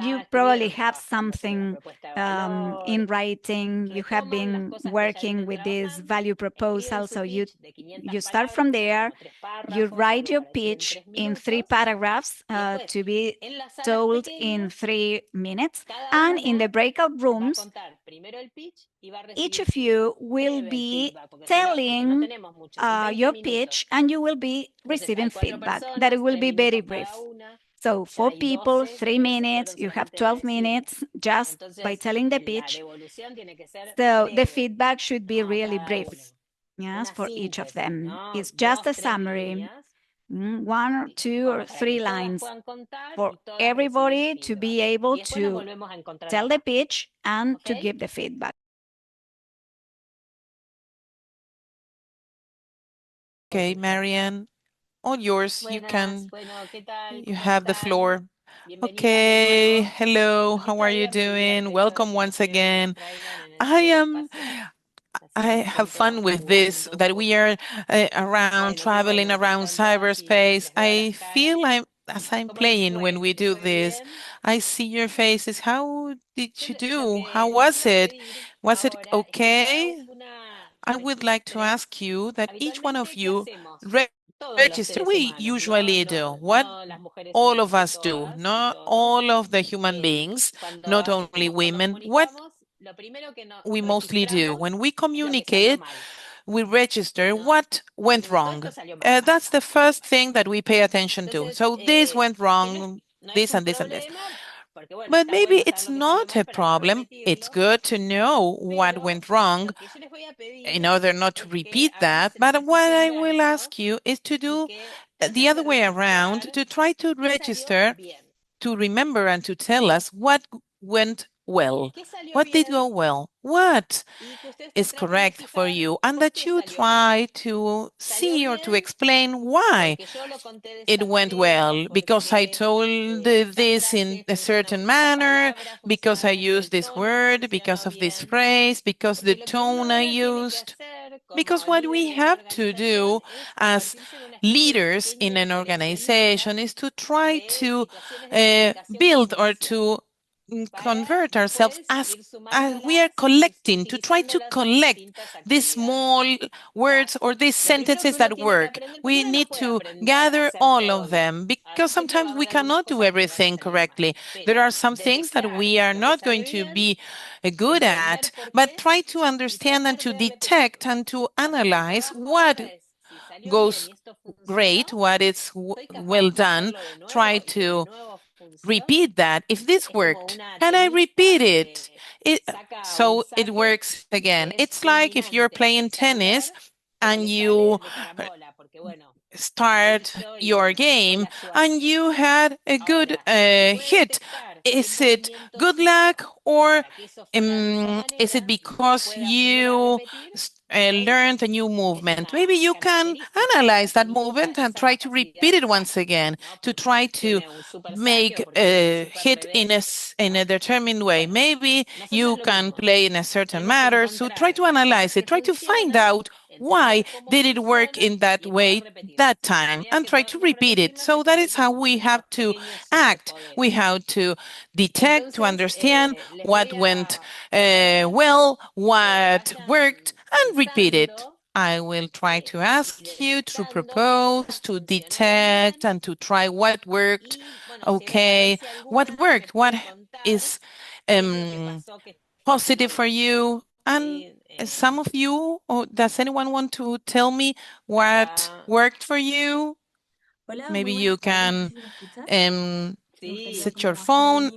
[SPEAKER 4] you probably have something in writing, you have been working with this value proposal, so you start from there, you write your pitch in 3 paragraphs to be told in 3 minutes, and in the breakout rooms, each of you will be telling your pitch and you will be receiving feedback that it will be very brief. So 4 people, 3 minutes, you have 12 minutes just by telling the pitch. So the feedback should be really brief, yes, for each of them. It's just a summary, 1 or 2 or 3 lines for everybody to be able to tell the pitch and to give the feedback.
[SPEAKER 2] Okay, Marianne, all yours. You have the floor. Okay, hello, how are you doing? Welcome once again. I have fun with this, that we are around, traveling around cyberspace. I feel as I'm playing when we do this. I see your faces. How did you do? How was it? Was it okay? I would like to ask you that each one of you register. We usually do what all of us do, not all of the human beings, not only women. What we mostly do when we communicate, we register what went wrong. That's the first thing that we pay attention to. So this went wrong, this and this and this. But maybe it's not a problem. It's good to know what went wrong in order not to repeat that. But what I will ask you is to do the other way around, to try to register, to remember and to tell us what went well. What did go well? What is correct for you? And that you try to see or to explain why it went well, because I told this in a certain manner, because I used this word, because of this phrase, because the tone I used. Because what we have to do as leaders in an organization is to try to build or to convert ourselves as we are collecting, to try to collect these small words or these sentences that work. We need to gather all of them because sometimes we cannot do everything correctly. There are some things that we are not going to be good at, but try to understand and to detect and to analyze what goes great, what is well done. Try to repeat that. If this worked, can I repeat it? So it works again. It's like if you're playing tennis and you start your game and you had a good hit.
[SPEAKER 1] Is it good luck, or is it because you learned a new movement? Maybe you can analyze that movement and try to repeat it once again, to try to make a hit in a determined way. Maybe you can play in a certain matter, so try to analyze it, try to find out why did it work in that way that time, and try to repeat it. So that is how we have to act. We have to detect, to understand what went well, what worked, and repeat it. I will try to ask you to propose, to detect, and to try what worked. Okay, what worked? What is positive for you? And some of you, or does anyone want to tell me what worked for you? Maybe you can set your phone,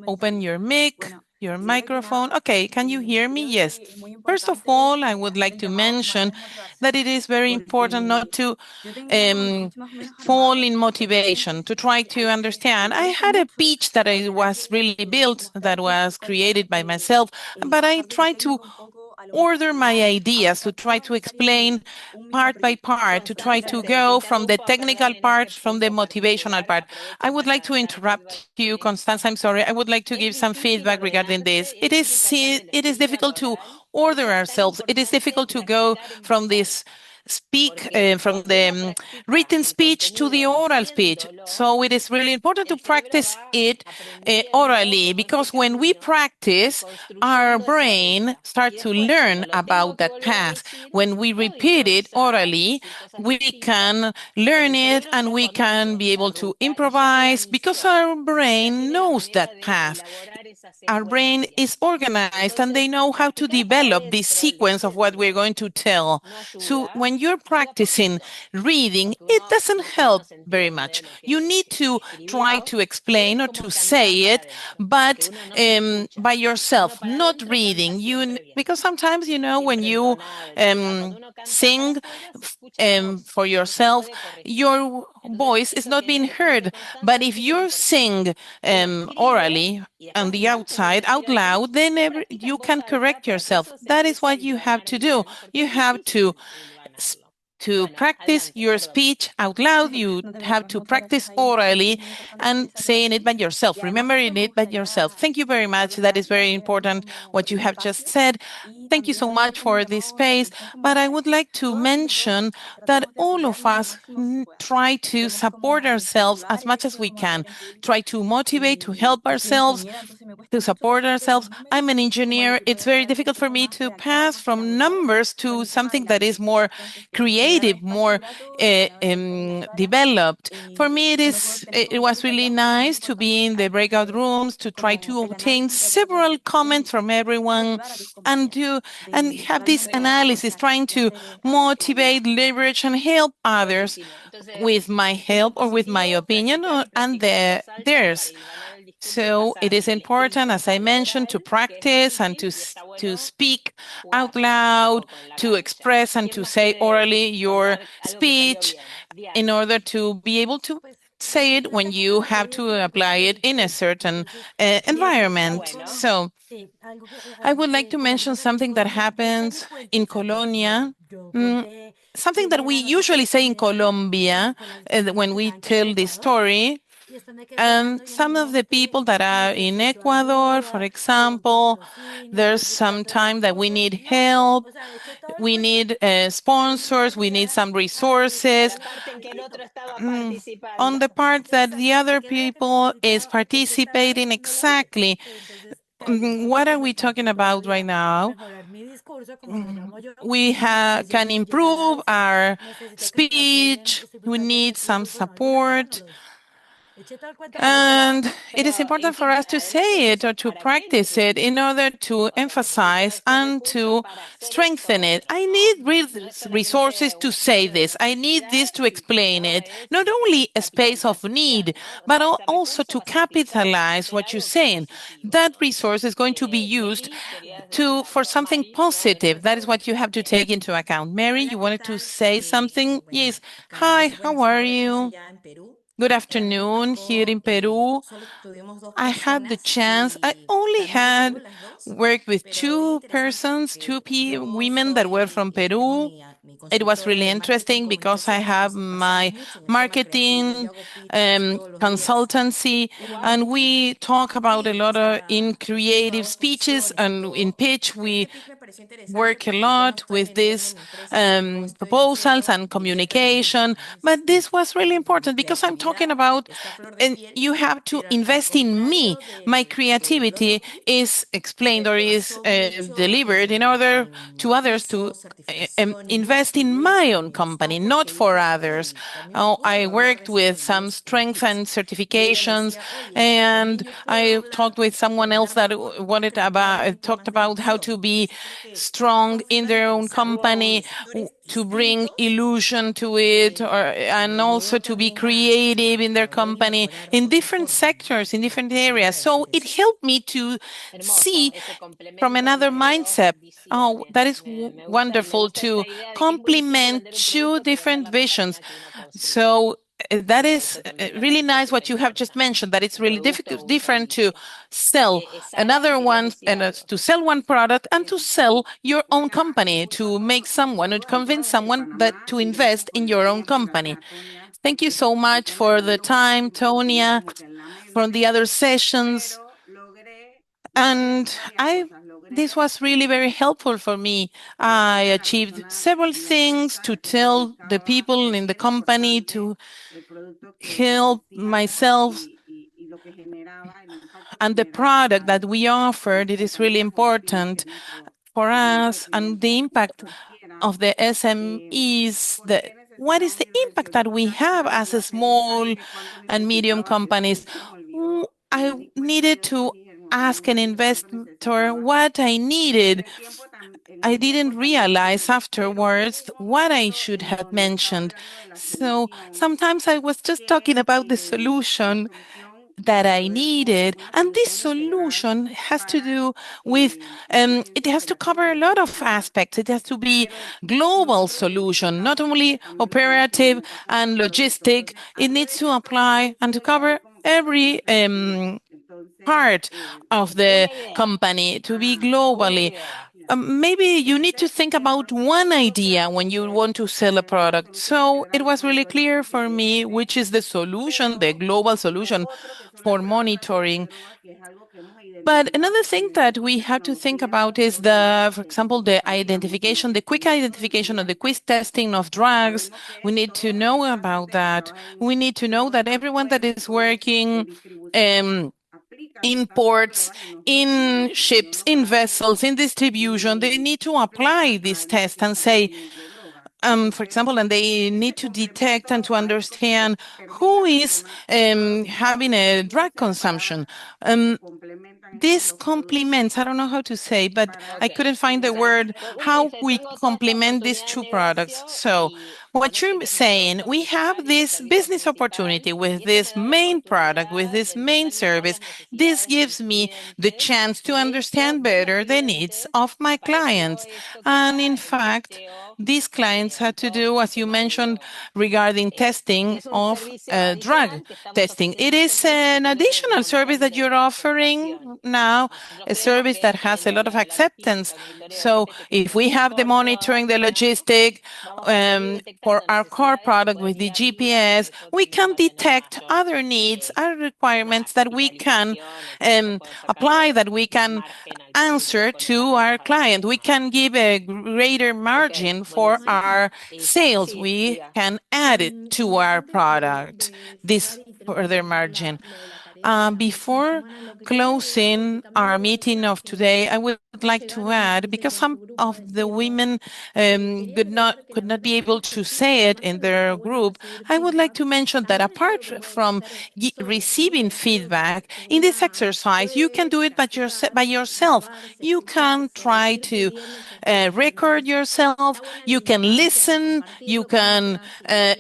[SPEAKER 1] open your mic, your microphone. Okay, can you hear me? Yes. First of all, I would like to mention that it is very important not to fall in motivation, to try to understand. I had a pitch that I was really built, that was created by myself, but I tried to order my ideas, to try to explain part by part, to try to go from the technical part, from the motivational part. I would like to interrupt you, Constance. I'm sorry. I would like to give some feedback regarding this. It is difficult to order ourselves. It is difficult to go from this from the written speech to the oral speech. So it is really important to practice it orally, because when we practice, our brain starts to learn about that path. When we repeat it orally, we can learn it and we can be able to improvise, because our brain knows that path. Our brain is organized and they know how to develop this sequence of what we're going to tell. So when you're practicing reading, it doesn't help very much. You need to try to explain or to say it, but by yourself, not reading. Because sometimes, when you sing for yourself, your voice is not being heard. But if you sing orally on the outside, out loud, then you can correct yourself. That is what you have to do. You have to practice your speech out loud. You have to practice orally and saying it by yourself, remembering it by yourself. Thank you very much. That is very important, what you have just said. Thank you so much for this space. But I would like to mention that all of us try to support ourselves as much as we can, try to motivate, to help ourselves, to support ourselves. I'm an engineer. It's very difficult for me to pass from numbers to something that is more creative, more developed. For me, it was really nice to be in the breakout rooms, to try to obtain several comments from everyone, and have this analysis, trying to motivate, leverage, and help others with my help or with my opinion, and theirs. So it is important, as I mentioned, to practice and to speak out loud, to express and to say orally your speech, in order to be able to say it when you have to apply it in a certain environment. So I would like to mention something that happens in Colonia. Something that we usually say in Colombia when we tell this story. And some of the people that are in Ecuador, for example, there's some time that we need help, we need sponsors, we need some resources. On the part that the other people is participating, exactly. What are we talking about right now? We can improve our speech, we need some support. And it is important for us to say it or to practice it in order to emphasize and to strengthen it. I need resources to say this. I need this to explain it. Not only a space of need, but also to capitalize what you're saying. That resource is going to be used for something positive. That is what you have to take into account. Mary, you wanted to say something? Yes. Hi, how are you?
[SPEAKER 2] Good afternoon here in Peru. I had the chance, I only had worked with two persons, women that were from Peru. It was really interesting because I have my marketing consultancy, and we talk about a lot of in creative speeches and in pitch. We work a lot with these proposals and communication, but this was really important because I'm talking about, and you have to invest in me. My creativity is explained or is delivered in order to others to invest in my own company, not for others. I worked with some strength and certifications, and I talked with someone else that talked about how to be strong in their own company, to bring illusion to it, and also to be creative in their company in different sectors, in different areas. So it helped me to see from another mindset. Oh, that is wonderful to complement two different visions. So that is really nice what you have just mentioned, that it's really different to sell another one and to sell one product and to sell your own company, to make someone or convince someone that to invest in your own company. Thank you so much for the time, Tonia, from the other sessions. And this was really very helpful for me. I achieved several things to tell the people in the company, to help myself, and the product that we offered. It is really important for us, and the impact of the SMEs. What is the impact that we have as a small and medium companies? I needed to ask an investor what I needed. I didn't realize afterwards what I should have mentioned. So sometimes I was just talking about the solution that I needed. And this solution has to do with, it has to cover a lot of aspects. It has to be global solution, not only operative and logistic. It needs to apply and to cover every part of the company, to be globally. Maybe you need to think about one idea when you want to sell a product. So it was really clear for me which is the solution, the global solution for monitoring. But another thing that we have to think about is for example, the identification, the quick identification or the quick testing of drugs. We need to know about that. We need to know that everyone that is working in ports, in ships, in vessels, in distribution, they need to apply this test and say, for example, and they need to detect and to understand who is having a drug consumption. This complements, I don't know how to say, but I couldn't find the word, how we complement these two products. So what you're saying, we have this business opportunity with this main product, with this main service. This gives me the chance to understand better the needs of my clients. And in fact, these clients had to do, as you mentioned, regarding testing of drug testing. It is an additional service that you're offering now, a service that has a lot of acceptance. So if we have the monitoring, the logistic for our core product with the GPS, we can detect other needs, other requirements that we can apply, that we can answer to our client. We can give a greater margin for our sales. We can add it to our product, this further margin. Before closing our meeting of today, I would like to add, because some of the women could not be able to say it in their group, I would like to mention that apart from receiving feedback in this exercise, you can do it by yourself. You can try to record yourself. You can listen. You can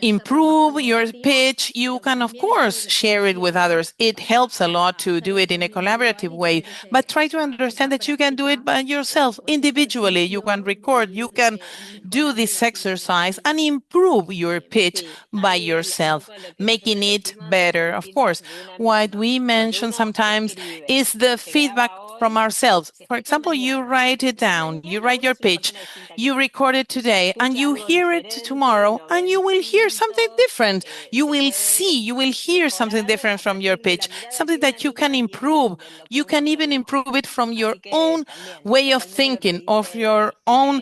[SPEAKER 2] improve your pitch. You can, of course, share it with others. It
[SPEAKER 1] helps a lot to do it in a collaborative way, but try to understand that you can do it by yourself, individually. You can record, you can do this exercise and improve your pitch by yourself, making it better. Of course, what we mention sometimes is the feedback from ourselves. For example, you write it down, you write your pitch, you record it today, and you hear it tomorrow, and you will hear something different. You will see, you will hear something different from your pitch, something that you can improve. You can even improve it from your own way of thinking, of your own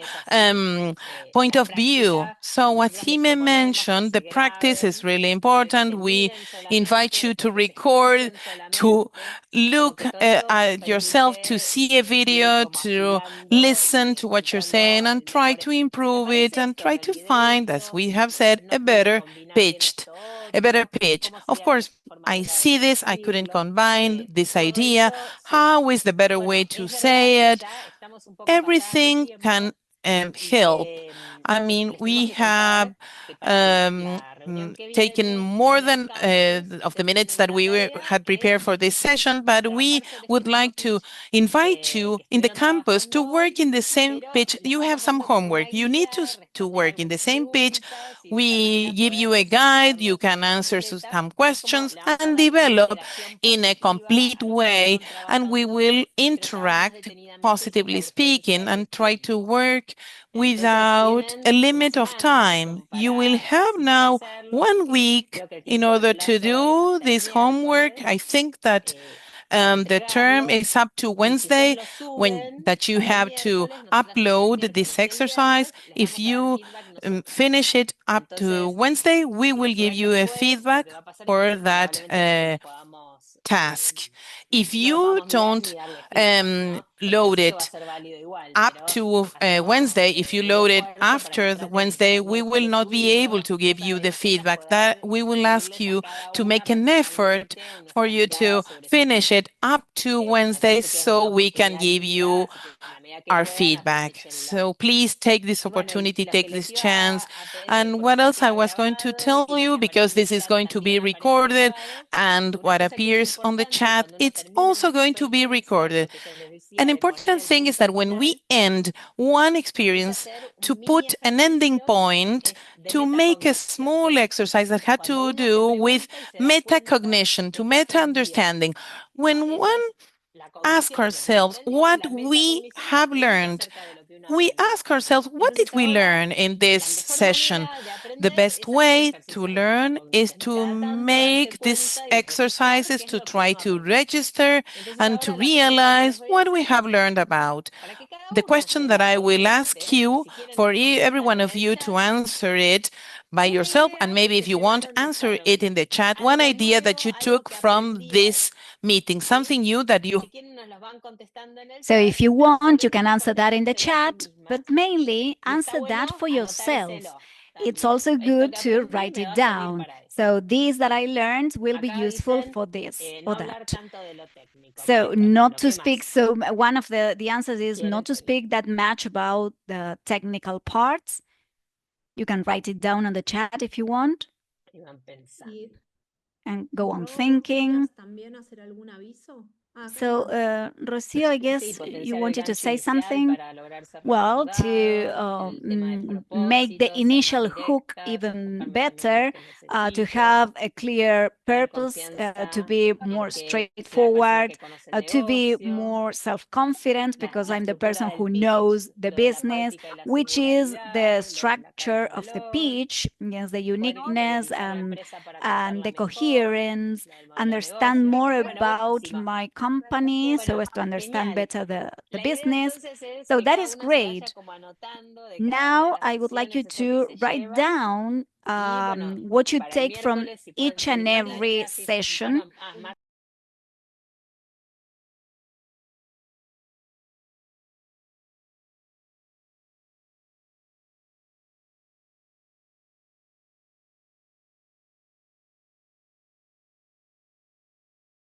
[SPEAKER 1] point of view. So what Jime mentioned, the practice is really important. We invite you to record, to look at yourself, to see a video, to listen to what you're saying and try to improve it and try to find, as we have said, a better pitch. Of course, I see this, I couldn't combine this idea. How is the better way to say it? Everything can help. I mean, we have taken more than of the minutes that we had prepared for this session, but we would like to invite you in the campus to work in the same pitch. You have some homework. You need to work in the same pitch. We give you a guide. You can answer some questions and develop in a complete way, and we will interact, positively speaking, and try to work without a limit of time. You will have now 1 week in order to do this homework. I think that the term is up to Wednesday when that you have to upload this exercise. If you finish it up to Wednesday, we will give you a feedback for that task. If you don't load it up to Wednesday, if you load it after the Wednesday, we will not be able to give you the feedback. That we will ask you to make an effort for you to finish it up to Wednesday so we can give you our feedback. So please take this opportunity, take this chance. And what else I was going to tell you, because this is going to be recorded and what appears on the chat, it's also going to be recorded. An important thing is that when we end one experience, to put an ending point, to make a small exercise that had to do with metacognition, to meta-understanding. When one asks ourselves what we have learned, we ask ourselves, what did we learn in this session? The best way to learn is to make these exercises, to try to register and to realize what we have learned about. The question that I will ask you, for every one of you to answer it by yourself, and maybe if you want, answer it in the chat, one idea that you took from this meeting, something new that you...
[SPEAKER 4] So if you want, you can answer that in the chat, but mainly answer that for yourself. It's also good to write it down. So these that I learned will be useful for this or that. So not to speak, so one of the answers is not to speak that much about the technical parts. You can write it down on the chat if you want. And go on thinking. So, Rocio, I guess you wanted to say something. Well, to make the initial hook even better, to have a clear purpose, to be more straightforward, to be more self-confident, because I'm the person who knows the business, which is the structure of the pitch, yes, the uniqueness and the coherence, understand more about my company so as to understand better the business. So that is great. Now I would like you to write down what you take from each and every session